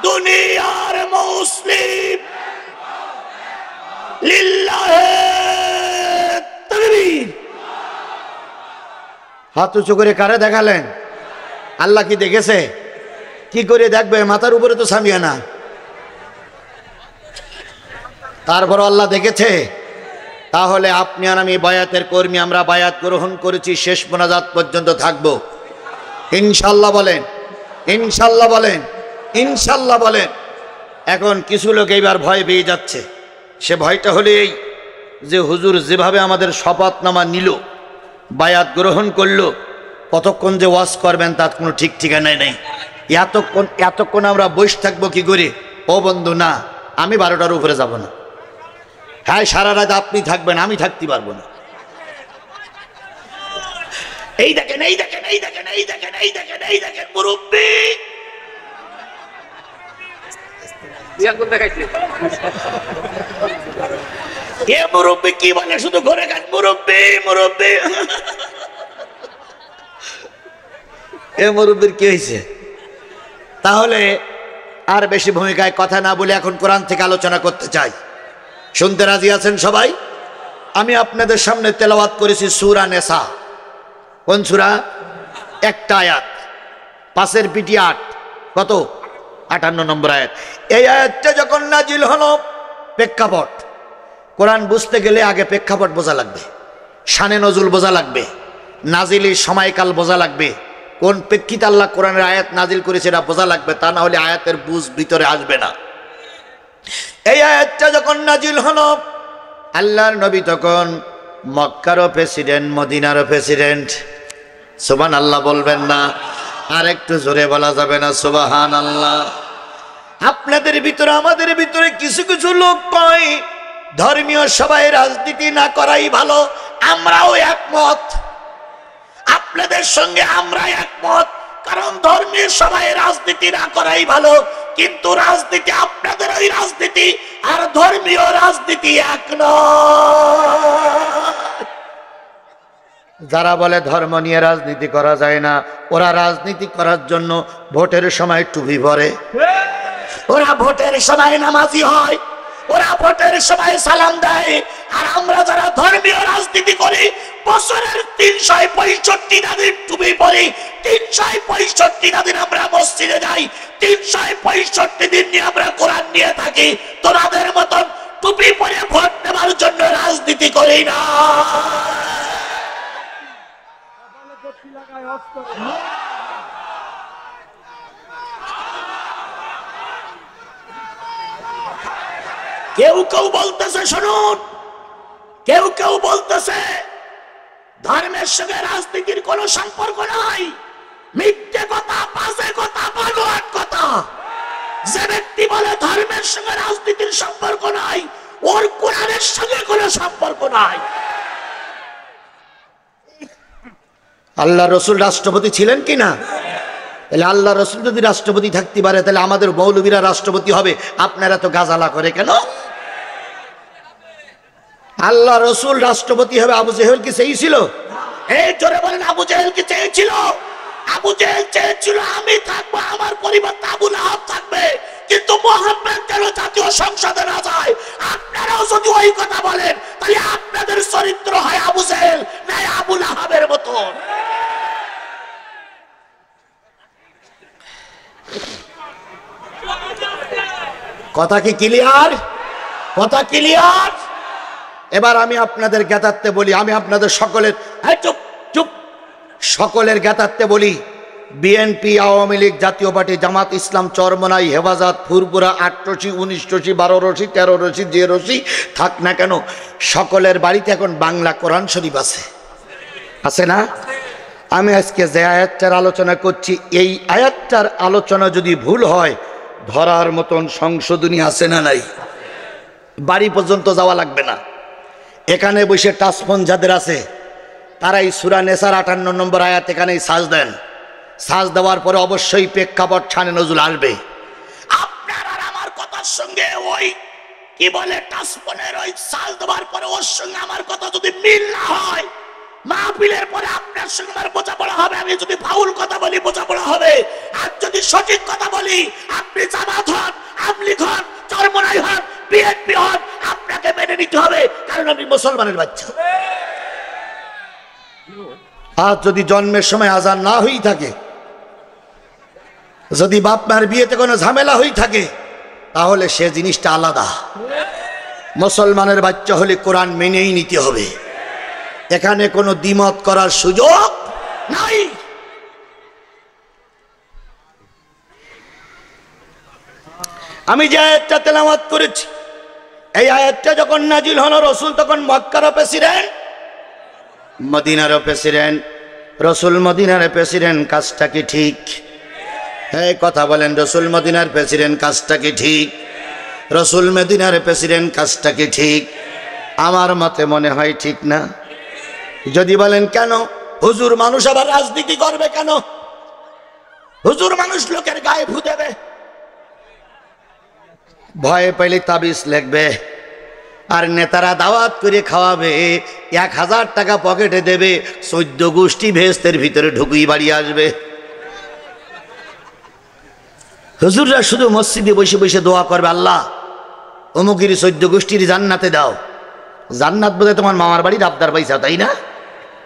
দুনিয়ার মুসলিম, লিল্লাহি তাকবীর। হাত উঁচু করে কারে দেখালেন? আল্লাহ কি দেখেছে? কি করে দেখবে? মাথার উপরে তো সামিয়ানা। তারপর আল্লাহ দেখেছে। তাহলে আপনি আর আমি বায়াতের কর্মী, আমরা বায়াত গ্রহণ করেছি, শেষ মোনাজাত পর্যন্ত থাকবো ইনশাল্লাহ বলেন, ইনশাল্লাহ বলেন, ইনশাল্লাহ বলেন। এখন কিছু লোক এইবার ভয় পেয়ে যাচ্ছে। সে ভয়টা হলে এই যে হুজুর যেভাবে আমাদের শপথনামা নিল, বায়াত গ্রহণ করলো, কতক্ষণ যে ওয়াজ করবেন তার কোনো ঠিক ঠিকানাই নেই। এতক্ষণ আমরা বসে থাকবো কি করে? ও বন্ধু, না, আমি 12টার উপরে যাব না। হ্যাঁ, সারা রাত আপনি থাকবেন, আমি থাকতে পারবো না। এই দেখেন, এই দেখেন, এই দেখেন, এই দেখেন, এই দেখেন, এই দেখেন মুরব্বি। কে মুরব্বি কি বলে? শুধু ঘরে গান মুরব্বি মুরব্বি। এ মুরব্বির কি হয়েছে? তাহলে আর বেশি ভূমিকায় কথা না বলে এখন কোরআন থেকে আলোচনা করতে চাই। শুনতে রাজি আছেন সবাই? আমি আপনাদের সামনে তেলাওয়াত করেছি সূরা নেসা। কোন সূরা? একটা আয়াত, 5 পিটি 8, কত? 58 নম্বর আয়াত। এই আয়াতটা যখন নাজিল হলো, প্রেক্ষাপট, কোরআন বুঝতে গেলে আগে প্রেক্ষাপট বোঝা লাগবে, শানে নজুল বোঝা লাগবে, নাজিলের সময়কাল বোঝা লাগবে, কোন প্রেক্ষিতে আল্লাহ কোরআনের আয়াত নাজিল করেছে এটা বোঝা লাগবে। তা না হলে আয়াতের বুঝ ভিতরে আসবে না। এই আয়াতটা যখন নাজিল হলো, আল্লাহর নবী তখন মক্কারও প্রেসিডেন্ট, মদিনারও প্রেসিডেন্ট। সুবহানাল্লাহ বলবেন না? আর একটু জোরে বলা যাবে না সুবহানাল্লাহ? আপনাদের ভিতরে আমাদের ভিতরে কিছু কিছু লোক কয় ধর্মীয় সভায় রাজনীতি না করাই ভালো। আমরাও একমত, আপনাদের সঙ্গে আমরা একমত। কারণ ধর্মীয় সভায় রাজনীতি না করাই ভালো, কিন্তু রাজনীতি, আপনাদের ওই রাজনীতি আর ধর্মীয় রাজনীতি এক নয়। যারা বলে ধর্ম নিয়ে রাজনীতি করা যায় না, ওরা রাজনীতি করার জন্য ভোটের সময় টুপি পরে, ওরা ভোটের সময় নামাজি হয়, ওরা ভোটের সময় সালাম দেয়। আর আমরা যারা ধর্মীয় রাজনীতি করি, বছরের 365 দিন টুপি পরি, 365 দিন আমরা মসজিদে যাই, 365 দিন নিয়ে আমরা কোরআন নিয়ে থাকি। তোমাদের মতন টুপি পরে ভোট নেবার জন্য রাজনীতি করি না। কেউ কেউ বলতেছে, শুনুন, কেউ কেউ বলতেছে ধর্মের সঙ্গে রাজনীতির কোনো সম্পর্ক নাই। মিথ্যে কথা, বাজে কথা, বানোয়াট কথা। যে ব্যক্তি বলে ধর্মের সঙ্গে রাজনীতির সম্পর্ক নাই, ওর কোরআনের সঙ্গে কোনো সম্পর্ক নাই। আল্লাহ রসুল রাষ্ট্রপতি ছিলেন কি না? তাহলে আল্লাহ রসুল যদি রাষ্ট্রপতি থাকতে পারে, তাহলে আমাদের মৌলবীরা রাষ্ট্রপতি হবে। আপনারা তো গাজালা করে কেন? আল্লাহ রসুল রাষ্ট্রপতি হবে, আবু জেহেল কি সেই ছিল? এই জোরে বলেন, আবু জেহেল কি চেয়েছিল? আবু জেহেল চেয়েছিল আমি থাকবো, আমার পরিবর্তে আবু লাহাব থাকবে, কিন্তু মুহাম্মদ কেন জাতীয় সংসদে না যায়? আপনারাও যদি ওই কথা বলেন, তাহলে আপনাদের চরিত্র হয় আবু জেহেল নাই আবু লাহাবের মতন। কথা কি ক্লিয়ার? কথা ক্লিয়ার? এবার আমি আপনাদের জ্ঞাতার্থে বলি, আমি আপনাদের সকলের চুপ চুপ সকলের জ্ঞাতার্থে বলি, বিএনপি, আওয়ামী লীগ, জাতীয় পার্টি, জামাত ইসলাম, চরমনাই, হেফাজত, ফুরপুরা, 8 রশি, 19 রশি, 12 রশি, 13 রশি, যে রশি থাক না কেন, সকলের বাড়িতে এখন বাংলা কোরআন শরীফ আছে, আছে না? আমি আজকে যে আয়াতটার আলোচনা করছি, এই আয়াতটার আলোচনা যদি ভুল হয়, ধরার মতন সংশোধনী আছে না নাই? বাড়ি পর্যন্ত যাওয়া লাগবে না, এখানে বসে টাচফোন যাদের আছে তারাই সূরা নেসার 58 নম্বর আয়াত এখানেই সাজ দেন। সাজ দেওয়ার পরে অবশ্যই প্রেক্ষাপট ছানে নজুল আসবে। আপনার আর আমার কথার সঙ্গে ওই কি বলে টাচফোনের ওই সাজ দেওয়ার পরে ওর সঙ্গে আমার কথা যদি মিল না হয়, মাহফিলের পরে আপনার সঙ্গে আমার বোঝাপড়া হবে, আমি যদি ফাউল কথা বলি বোঝাপড়া হবে, আর যদি সঠিক কথা বলি, আপনি জামাত হন, আওয়ামী লীগ হন, চরমনাই হন, বিএনপি হন, আপনাকে মেনে নিতে হবে, কারণ আমি মুসলমানের বাচ্চা। আর যদি জন্মের সময় আজান না হই থাকে, যদি বাপ মার বিয়েতে কোনো ঝামেলা হই থাকে, তাহলে সে জিনিসটা আলাদা। মুসলমানের বাচ্চা হলে কোরআন মেনেই নিতে হবে, এখানে কোনো দ্বিমত করার সুযোগ নাই। আমি যে আয়াতটা তেলাওয়াত করেছি, এই আয়াতটা যখন নাজিল হলো, রসুল তখন মক্কার প্রেসিডেন্ট, মদিনার প্রেসিডেন্ট। রসুল মদিনার প্রেসিডেন্ট, কাজটা কি ঠিক? এই কথা বলেন, রসুল মদিনার প্রেসিডেন্ট, কাজটা কি ঠিক? রসুল মদিনার প্রেসিডেন্ট, কাজটা কি ঠিক? আমার মতে মনে হয় ঠিক না। যদি বলেন কেন হুজুর, মানুষ আবার রাজনীতি করবে কেন? হুজুর মানুষ লোকের গায়ে ভূ দেবে, ভয় পেলে তাবিজ লিখবে, আর নেতারা দাওয়াত করে খাওয়াবে, 1000 টাকা পকেটে দেবে, 14 গোষ্ঠী ভেস্তের ভিতরে ঢুকুই বাড়ি আসবে। হুজুররা শুধু মসজিদে বসে বসে দোয়া করবে, আল্লাহ অমুকের 14 গোষ্ঠীর জান্নাতে দাও। জান্নাত বোধহয় তোমার মামার বাড়ির আবদার পাইছা, তাই না?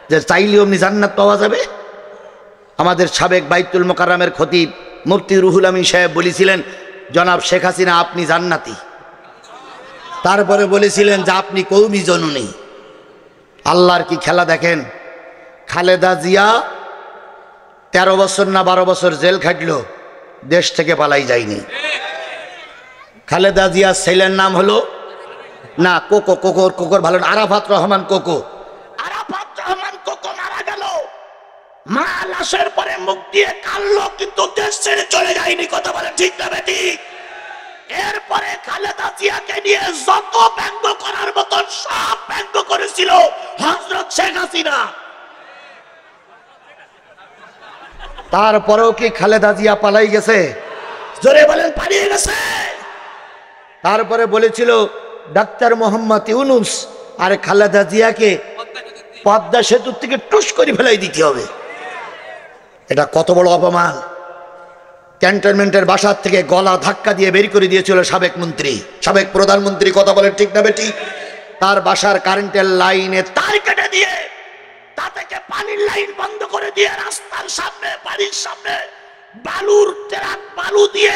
যে চাইলে অমনি জান্নাত পাওয়া যাবে। আমাদের সাবেক বাইতুল মোকাররমের খতিব মুফতি রুহুল আমিন সাহেব বলেছিলেন, জনাব শেখ হাসিনা আপনি জান্নাতি। তারপরে বলেছিলেন যে আপনি কৌমি জননী। আল্লাহর কি খেলা দেখেন, খালেদা জিয়া 13 বছর না 12 বছর জেল খাটলো, দেশ থেকে পালাই যায়নি। খালেদা জিয়া ছেলের নাম হলো না কোকো, কোকোর ভালো, আরাফাত রহমান কোকো। আরাফাত রহমান কোকো মারা গেল, মা লাশের পরে মুখ দিয়ে কাঁদলো, কিন্তু দেশ ছেড়ে চলে যায়নি। কথা বলে ঠিক না বেটি? এরপরে খালেদা জিয়াকে নিয়ে যত ব্যঙ্গ করার মতন সব ব্যঙ্গ করেছিল হযরত শেখ হাসিনা। তারপরেও কি খালেদা জিয়া পালাই গেছে? জোরে বলেন, পালিয়ে গেছে। তারপরে বলেছিল ডাক্তার মোহাম্মদ ইউনুস আর খালেদা জিয়াকে পদ্মা সেতুর থেকে টুস করে ফেলাই দিতে হবে। এটা কত বড় অপমান! ক্যান্টনমেন্টের বাসার থেকে গলা ধাক্কা দিয়ে বের করে দিয়েছিল সাবেক মন্ত্রী, সাবেক প্রধানমন্ত্রী। কথা বলেন ঠিক না বেটি? তার বাসার কারেন্টের লাইনে তার কেটে দিয়ে, তা থেকে পানির লাইন বন্ধ করে দিয়ে, রাস্তার সামনে, বাড়ির সামনে বালুর ট্রাক বালু দিয়ে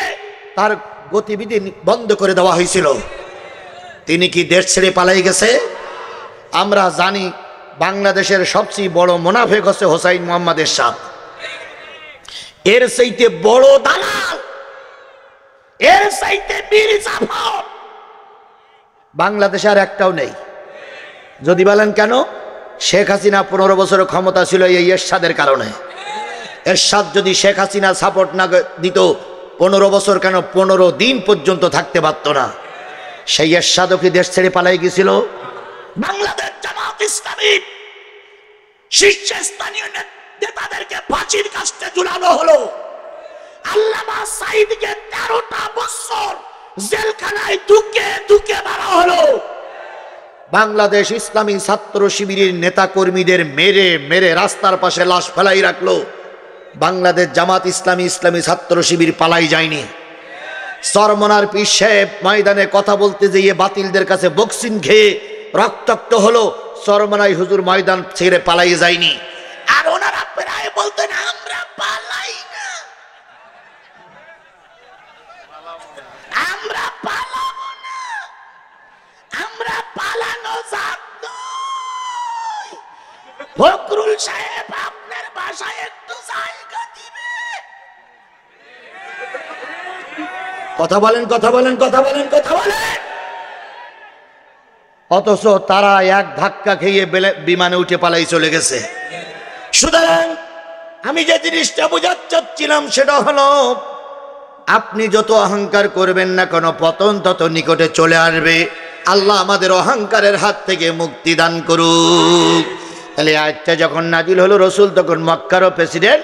তার গতিবিধি বন্ধ করে দেওয়া হয়েছিল। তিনি কি দেশ ছেড়ে পালাই গেছে? আমরা জানি বাংলাদেশের সবচেয়ে বড় মুনাফেক হচ্ছে হোসাইন মোহাম্মদ এরশাদ। এর চাইতে বড় দালাল, এর চাইতে বীর জাফর বাংলাদেশে আর একটাও নেই। যদি বলেন কেন, শেখ হাসিনা 15 বছরের ক্ষমতা ছিল এই এরশাদের কারণে। এরশাদ যদি শেখ হাসিনা সাপোর্ট না দিত, 15 বছর কেন 15 দিন পর্যন্ত থাকতে পারত না। সেই এরশাদও কি দেশ ছেড়ে পালাই গেছিল? বাংলাদেশ জামাত ইসলামী শীর্ষস্থানীয় নেতাদেরকে ফাঁসির কাস্টে ঝুলানো হলো। আল্লামা সাঈদকে 13টা বছর জেলখানায় দুকে দুকে মারা হলো। বাংলাদেশ ইসলামী ছাত্র শিবিরের নেতা কর্মীদের মেরে মেরে রাস্তার পাশে লাশ ফেলাই রাখলো। বাংলাদেশ জামাত ইসলামী ছাত্র শিবির পালাই যায়নি। চরমনার পীর সাহেব ময়দানে কথা বলতে যেয়ে বাতিলদের কাছে বক্সিং খেয়ে রক্তাক্ত হলো। চরমনাই হুজুর ময়দান ছেড়ে পালাই যায়নি। আর ওনারা প্রায় বলতেন আমরা পালাই না, আমরা পালাবো না, আমরা পালানো জাত নই। ফখরুল সাহেব আপনার বাসায় একটু জায়গা দিবে? কথা বলেন, কথা বলেন, কথা বলেন, কথা বলেন। অথচ তারা এক ধাক্কা খেয়ে বিমানে উঠে পালাই চলে গেছে। সুতরাং আমি যে জিনিসটা বোঝাতে চাচ্ছিলাম সেটা হলো, আপনি যত অহংকার করবেন না কেন পতন তত নিকটে চলে আসবে। আল্লাহ আমাদের অহংকারের হাত থেকে মুক্তি দান করুক। তাহলে আয়াতটা যখন নাজিল হলো, রসুল তখন মক্কারও প্রেসিডেন্ট